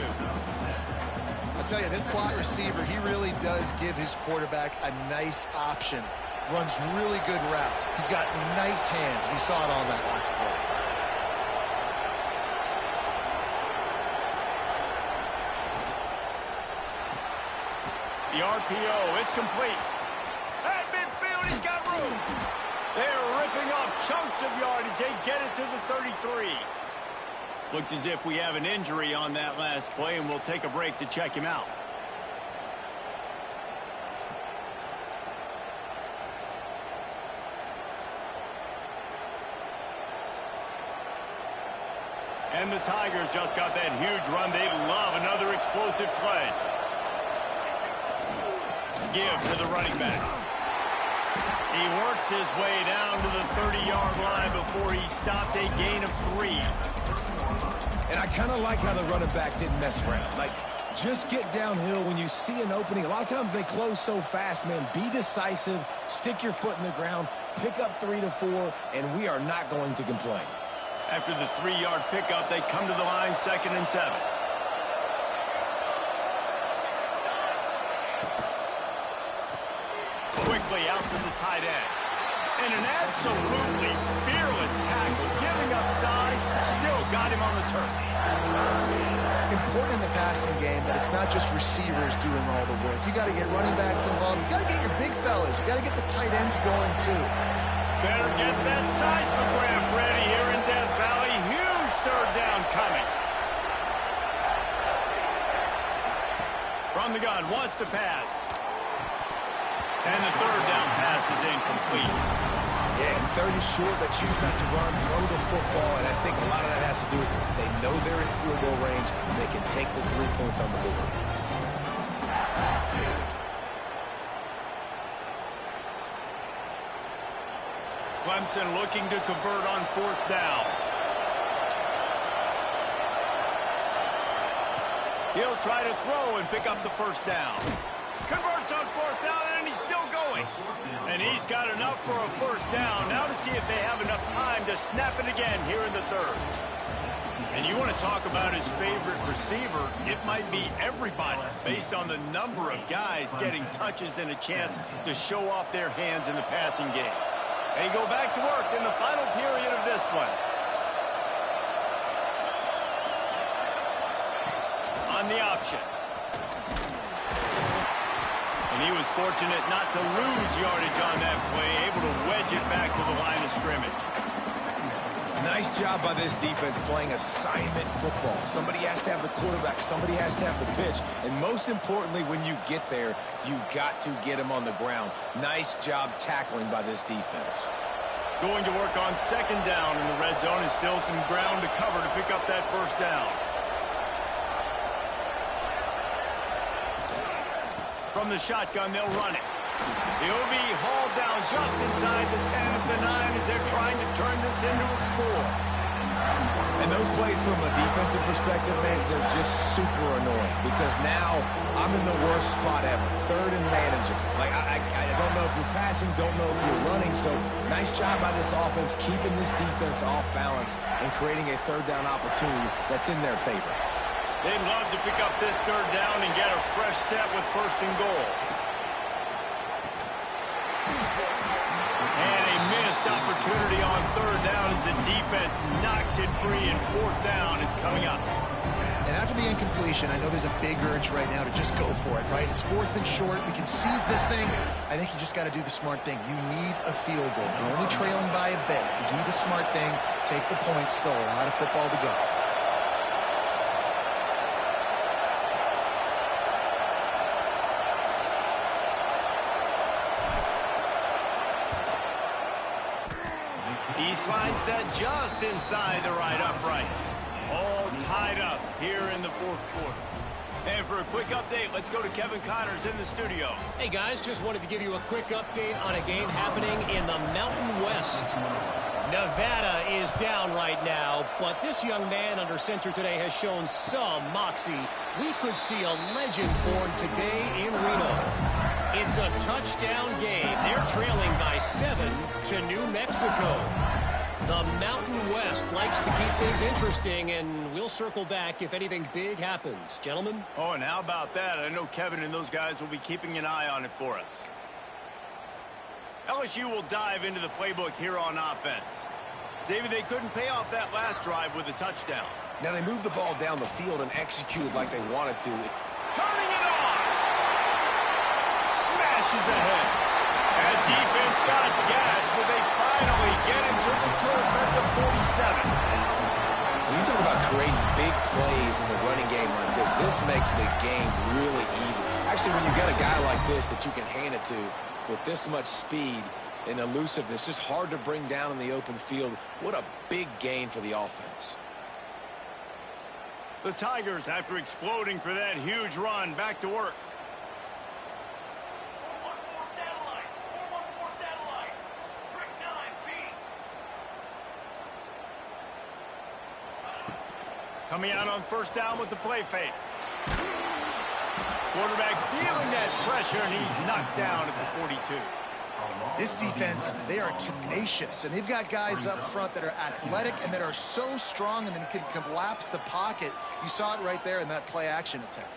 I'll tell you, this slot receiver, he really does give his quarterback a nice option. Runs really good routes. He's got nice hands. We saw it on that last play.
The RPO, it's complete. At midfield, he's got room. They're ripping off chunks of yardage. They get it to the 33. Looks as if we have an injury on that last play, and we'll take a break to check him out. And the Tigers just got that huge run. They love another explosive play. Give to the running back. He works his way down to the 30-yard line before he stopped, a gain of 3.
And I kind of like how the running back didn't mess around. Like, just get downhill when you see an opening. A lot of times they close so fast, man. Be decisive, stick your foot in the ground, pick up 3 to 4, and we are not going to complain.
After the 3-yard pickup, they come to the line, 2nd and 7. Quickly out to the tight end. And an absolutely fearless tackle, giving up size, still got him on the turf.
Important in the passing game that it's not just receivers doing all the work. You got to get running backs involved. You got to get your big fellas. You got to get the tight ends going too.
Better get that seismograph ready here in Death Valley. Huge 3rd down coming. From the gun, wants to pass. And the 3rd down pass is incomplete.
Yeah, and 3rd and short, they choose not to run, throw the football, and I think a lot of that has to do with it. They know they're in field goal range, and they can take the 3 points on the board.
Clemson looking to convert on 4th down. He'll try to throw and pick up the 1st down. Converts on 4th down, and he's still going. And he's got enough for a 1st down. Now to see if they have enough time to snap it again here in the 3rd. And you want to talk about his favorite receiver, it might be everybody based on the number of guys getting touches and a chance to show off their hands in the passing game. They go back to work in the final period of this one. On the option. And he was fortunate not to lose yardage on that play, able to wedge it back to the line of scrimmage.
Nice job by this defense playing assignment football. Somebody has to have the quarterback. Somebody has to have the pitch. And most importantly, when you get there, you got to get him on the ground. Nice job tackling by this defense.
Going to work on second down in the red zone is still some ground to cover to pick up that first down. From the shotgun, they'll run it. He'll be hauled down just inside the 10 at the 9 as they're trying to turn this into a score.
And those plays from a defensive perspective, man, they're just super annoying because now I'm in the worst spot ever. Third and manageable. Like, I don't know if you're passing, don't know if you're running. So nice job by this offense keeping this defense off balance and creating a third down opportunity that's in their favor.
They'd love to pick up this third down and get a fresh set with first and goal. And a missed opportunity on third down as the defense knocks it free, and fourth down is coming up.
And after the incompletion, I know there's a big urge right now to just go for it, right? It's fourth and short. We can seize this thing. I think you just got to do the smart thing. You need a field goal. You're only trailing by a bit. Do the smart thing. Take the point. Still a lot of football to go.
He slides that just inside the right upright. All tied up here in the fourth quarter. And for a quick update, let's go to Kevin Connors in the studio.
Hey, guys, just wanted to give you a quick update on a game happening in the Mountain West. Nevada is down right now, but this young man under center today has shown some moxie. We could see a legend born today in Reno. It's a touchdown game. They're trailing by 7 to New Mexico. The Mountain West likes to keep things interesting, and we'll circle back if anything big happens. Gentlemen?
Oh, and how about that? I know Kevin and those guys will be keeping an eye on it for us. LSU will dive into the playbook here on offense. David, they couldn't pay off that last drive with a touchdown.
Now they moved the ball down the field and executed like they wanted to.
Turning it on! Smashes ahead. That defense got gas, but they finally get him to the turf at the 47.
When you talk about creating big plays in the running game like this makes the game really easy. Actually, when you got a guy like this that you can hand it to with this much speed and elusiveness, just hard to bring down in the open field. What a big gain for the offense.
The Tigers, after exploding for that huge run, back to work. Coming out on first down with the play fake. Quarterback feeling that pressure, and he's knocked down at the 42.
This defense, they are tenacious, and they've got guys up front that are athletic and that are so strong and then can collapse the pocket. You saw it right there in that play-action attempt.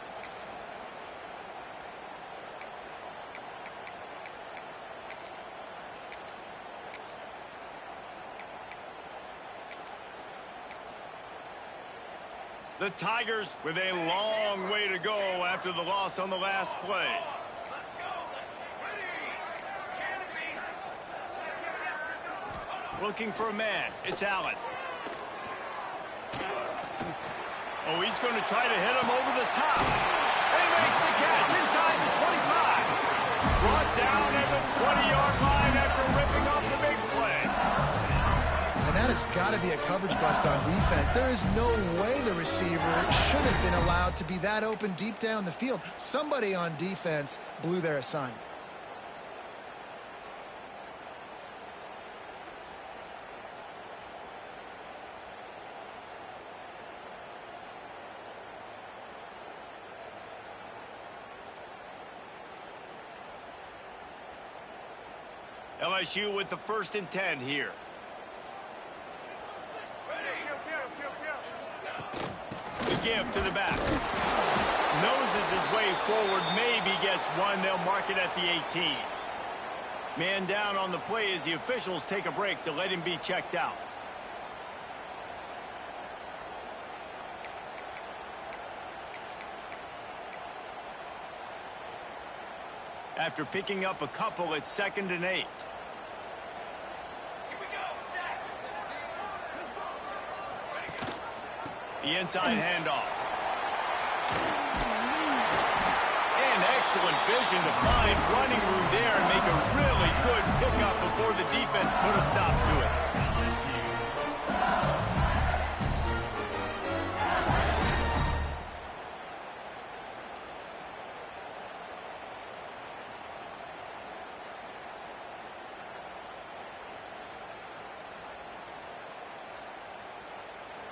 The Tigers with a long way to go after the loss on the last play. Looking for a man. It's Allen. Oh, he's going to try to hit him over the top. And he makes the catch inside the 25. Brought down at the 20-yard line after ripping off the big play.
And that has got to be a coverage bust on defense. There is no way the receiver should have been allowed to be that open deep down the field. Somebody on defense blew their assignment.
LSU with the 1st and 10 here. The give to the back. Noses his way forward, maybe gets one. They'll mark it at the 18. Man down on the play as the officials take a break to let him be checked out. After picking up a couple, it's 2nd and 8. The inside handoff. And excellent vision to find running room there and make a really good pickup before the defense put a stop to it.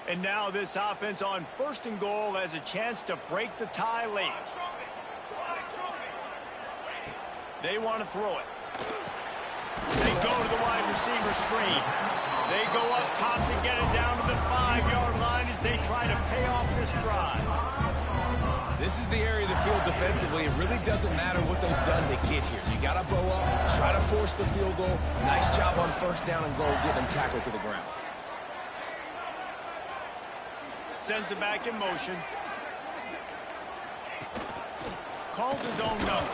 And now this offense on 1st and goal has a chance to break the tie late. They want to throw it. They go to the wide receiver screen. They go up top to get it down to the 5-yard line as they try to pay off this drive.
This is the area of the field defensively. It really doesn't matter what they've done to get here. You got to bow up, try to force the field goal. Nice job on 1st down and goal, getting them tackled to the ground.
Sends it back in motion. Calls his own number.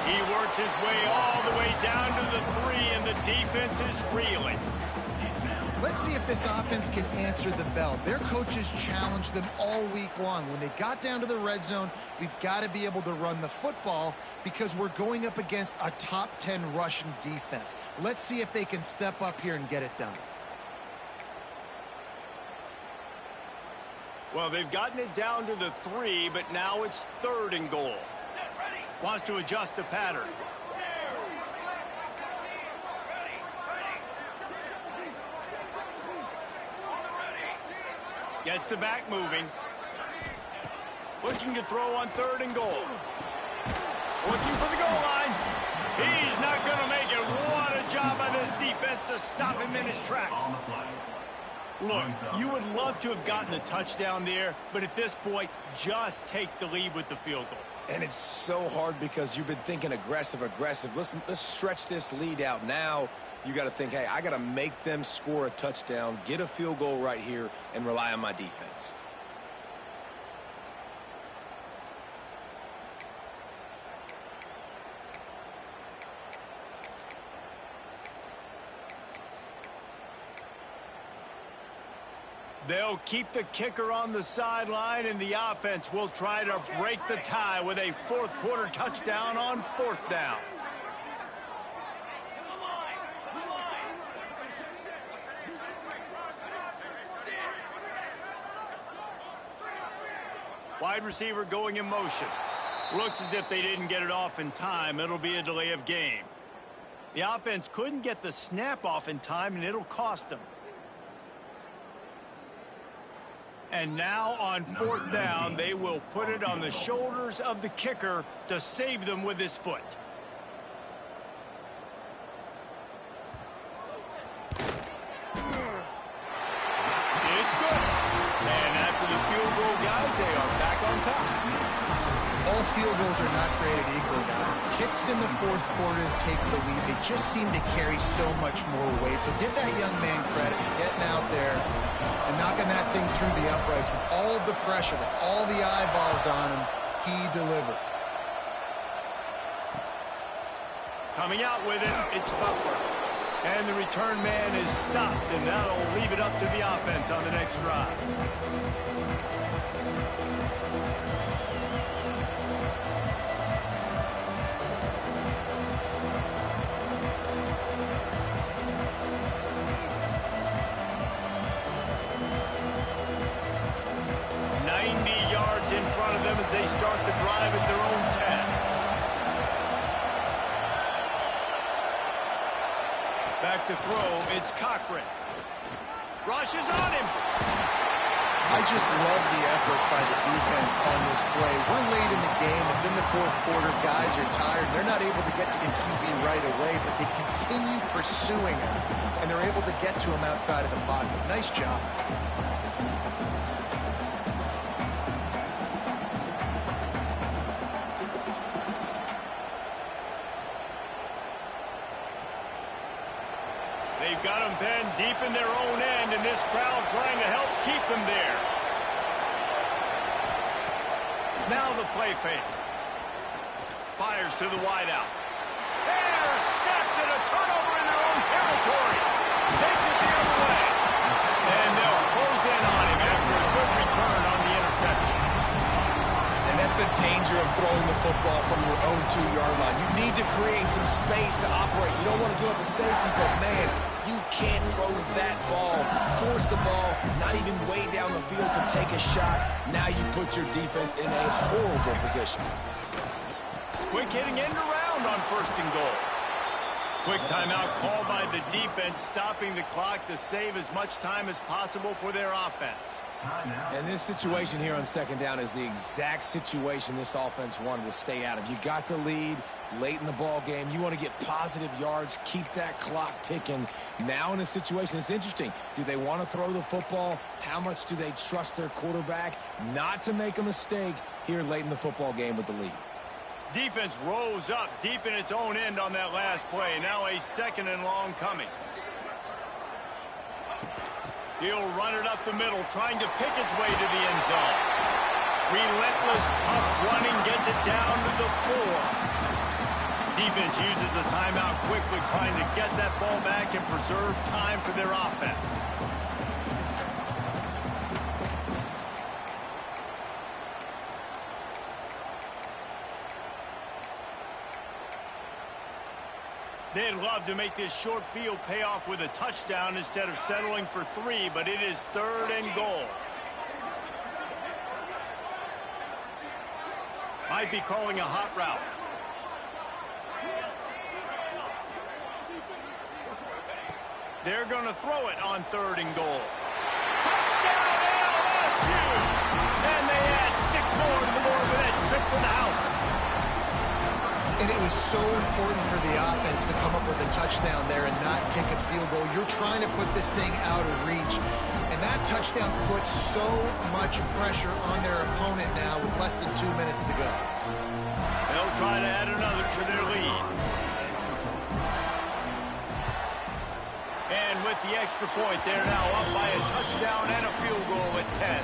He works his way all the way down to the 3, and the defense is reeling.
Let's see if this offense can answer the bell. Their coaches challenged them all week long. When they got down to the red zone, we've got to be able to run the football because we're going up against a top 10 Russian defense. Let's see if they can step up here and get it done.
Well, they've gotten it down to the 3, but now it's 3rd and goal. Wants to adjust the pattern. Gets the back moving. Looking to throw on 3rd and goal. Looking for the goal line. He's not going to make it. What a job by this defense to stop him in his tracks. Look, you would love to have gotten a touchdown there, but at this point, just take the lead with the field goal.
And it's so hard because you've been thinking aggressive. Let's stretch this lead out. Now you got to think, hey, I got to make them score a touchdown, get a field goal right here, and rely on my defense.
They'll keep the kicker on the sideline, and the offense will try to break the tie with a 4th quarter touchdown on 4th down. Wide receiver going in motion. Looks as if they didn't get it off in time. It'll be a delay of game. The offense couldn't get the snap off in time, and it'll cost them. And now on 4th down, they will put it on the shoulders of the kicker to save them with his foot. It's good. And after the field goal, guys, they are back on top.
All field goals are not created equal, guys. Kicks in the 4th quarter to take the lead. They just seem to carry so much more weight. So give that young man credit for getting out there and knocking that thing through the uprights with all of the pressure, with all the eyeballs on him. He delivered.
Coming out with it, it's Butler. And the return man is stopped, and that'll leave it up to the offense on the next drive. In front of them as they start the drive at their own 10. Back to throw, it's Cochran. Rushes on him.
I just love the effort by the defense on this play. We're late in the game. It's in the 4th quarter. Guys are tired. They're not able to get to the QB right away, but they continue pursuing him, and they're able to get to him outside of the pocket. Nice job.
They've got them pinned deep in their own end, and this crowd trying to help keep them there. Now the play fake. Fires to the wideout. Intercepted, a turnover in their own territory. Takes it the other way. And they'll close in on him
throwing the football from your own 2-yard line. You need to create some space to operate. You don't want to give up a safety, but, man, you can't throw that ball, force the ball, not even way down the field to take a shot. Now you put your defense in a horrible position.
Quick hitting end around on 1st and goal. Quick timeout called by the defense, stopping the clock to save as much time as possible for their offense.
And this situation here on 2nd down is the exact situation this offense wanted to stay out of. You got the lead late in the ball game. You want to get positive yards, keep that clock ticking. Now in a situation, it's interesting. Do they want to throw the football? How much do they trust their quarterback not to make a mistake here late in the football game with the lead?
Defense rose up deep in its own end on that last play. Now a 2nd and long coming. He'll run it up the middle, trying to pick its way to the end zone. Relentless, tough running gets it down to the 4. Defense uses a timeout quickly, trying to get that ball back and preserve time for their offense. They'd love to make this short field pay off with a touchdown instead of settling for 3, but it is 3rd and goal. Might be calling a hot route. They're going to throw it on 3rd and goal. Touchdown LSU! And they add 6 more to the board with that trip to the house.
And it was so important for the offense to come up with a touchdown there and not kick a field goal. You're trying to put this thing out of reach. And that touchdown puts so much pressure on their opponent now with less than 2 minutes to go.
They'll try to add another to their lead. And with the extra point, they're now up by a touchdown and a field goal at 10.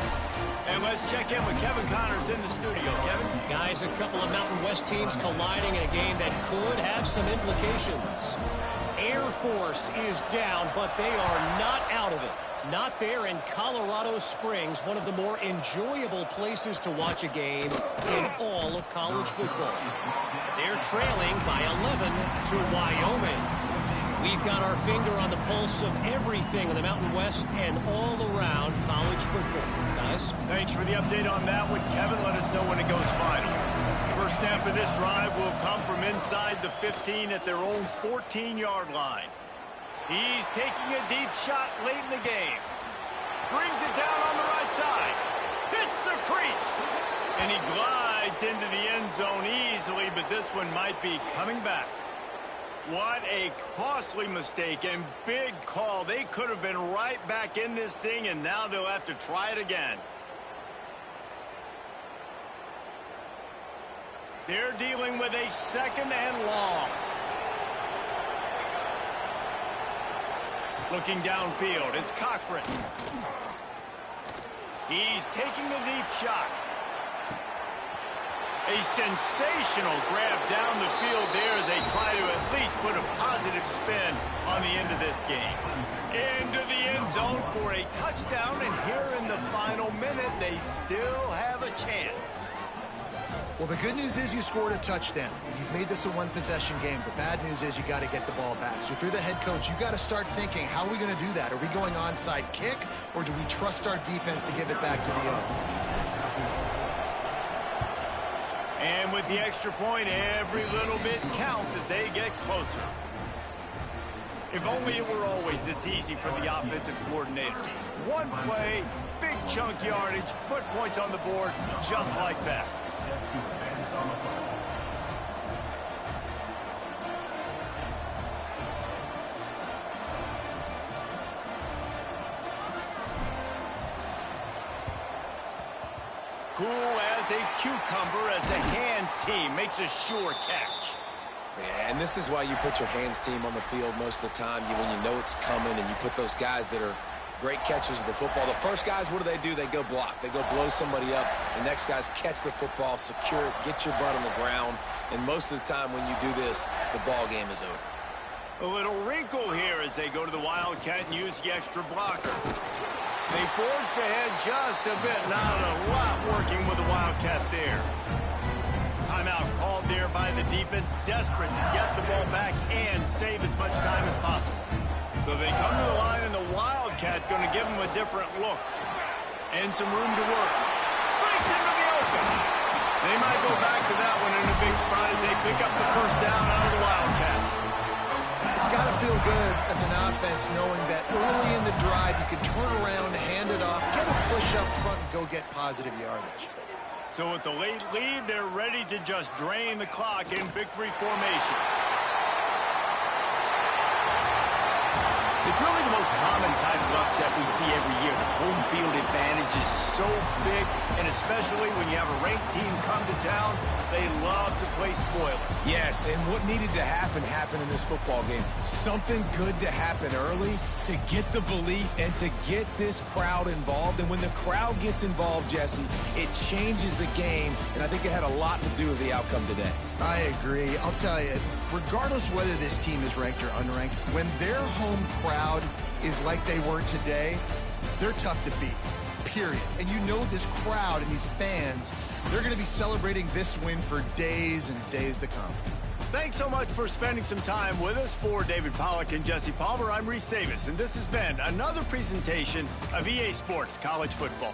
And let's check in with Kevin Connors in the studio. Kevin?
Guys, a couple of Mountain West teams colliding in a game that could have some implications. Air Force is down, but they are not out of it. Not there in Colorado Springs, one of the more enjoyable places to watch a game in all of college football. They're trailing by 11 to Wyoming. We've got our finger on the pulse of everything in the Mountain West and all around college football. Guys?
Thanks for the update on that one, Kevin. Let us know when it goes final. First snap of this drive will come from inside the 15 at their own 14-yard line. He's taking a deep shot late in the game. Brings it down on the right side. Hits the crease. And he glides into the end zone easily, but this one might be coming back. What a costly mistake and big call. They could have been right back in this thing, and now they'll have to try it again. They're dealing with a 2nd and long. Looking downfield, it's Cochran. He's taking a deep shot. A sensational grab down the field there as they try to at least put a positive spin on the end of this game. Into the end zone for a touchdown, and here in the final minute, they still have a chance.
Well, the good news is you scored a touchdown. You've made this a one-possession game. The bad news is you got to get the ball back. So if you're the head coach, you got to start thinking, how are we going to do that? Are we going onside kick, or do we trust our defense to give it back to the O?
And with the extra point, every little bit counts as they get closer. If only it were always this easy for the offensive coordinators. One play, big chunk yardage, put points on the board just like that. Cool as a cucumber as the hands team makes a sure catch.
Yeah, and this is why you put your hands team on the field most of the time. When you know it's coming, and you put those guys that are great catchers of the football. The first guys, what do? They go block. They go blow somebody up. The next guys catch the football, secure it, get your butt on the ground. And most of the time when you do this, the ball game is over.
A little wrinkle here as they go to the Wildcat and use the extra blocker. They forged ahead just a bit. Not a lot working with the Wildcat there. Timeout called there by the defense, desperate to get the ball back and save as much time as possible. So they come to the line, and the Wildcat going to give them a different look. And some room to work. Breaks into the open. They might go back to that one in a big spot as they pick up the first down out of the Wildcat.
It's got to feel good as an offense knowing that early in the drive you can turn around, hand it off, get a push up front, and go get positive yardage.
So with the late lead, they're ready to just drain the clock in victory formation. It's really the most common type of upset we see every year. The home field advantage is so big, and especially when you have a ranked team come to town, they love to play spoiler.
Yes, and what needed to happen happened in this football game. Something good to happen early to get the belief and to get this crowd involved. And when the crowd gets involved, Jesse, it changes the game, and I think it had a lot to do with the outcome today.
I agree. I'll tell you, regardless whether this team is ranked or unranked, when their home crowd is like they were today, they're tough to beat, period. And you know this crowd and these fans, they're going to be celebrating this win for days and days to come.
Thanks so much for spending some time with us. For David Pollack and Jesse Palmer, I'm Reese Davis, and this has been another presentation of EA Sports College Football.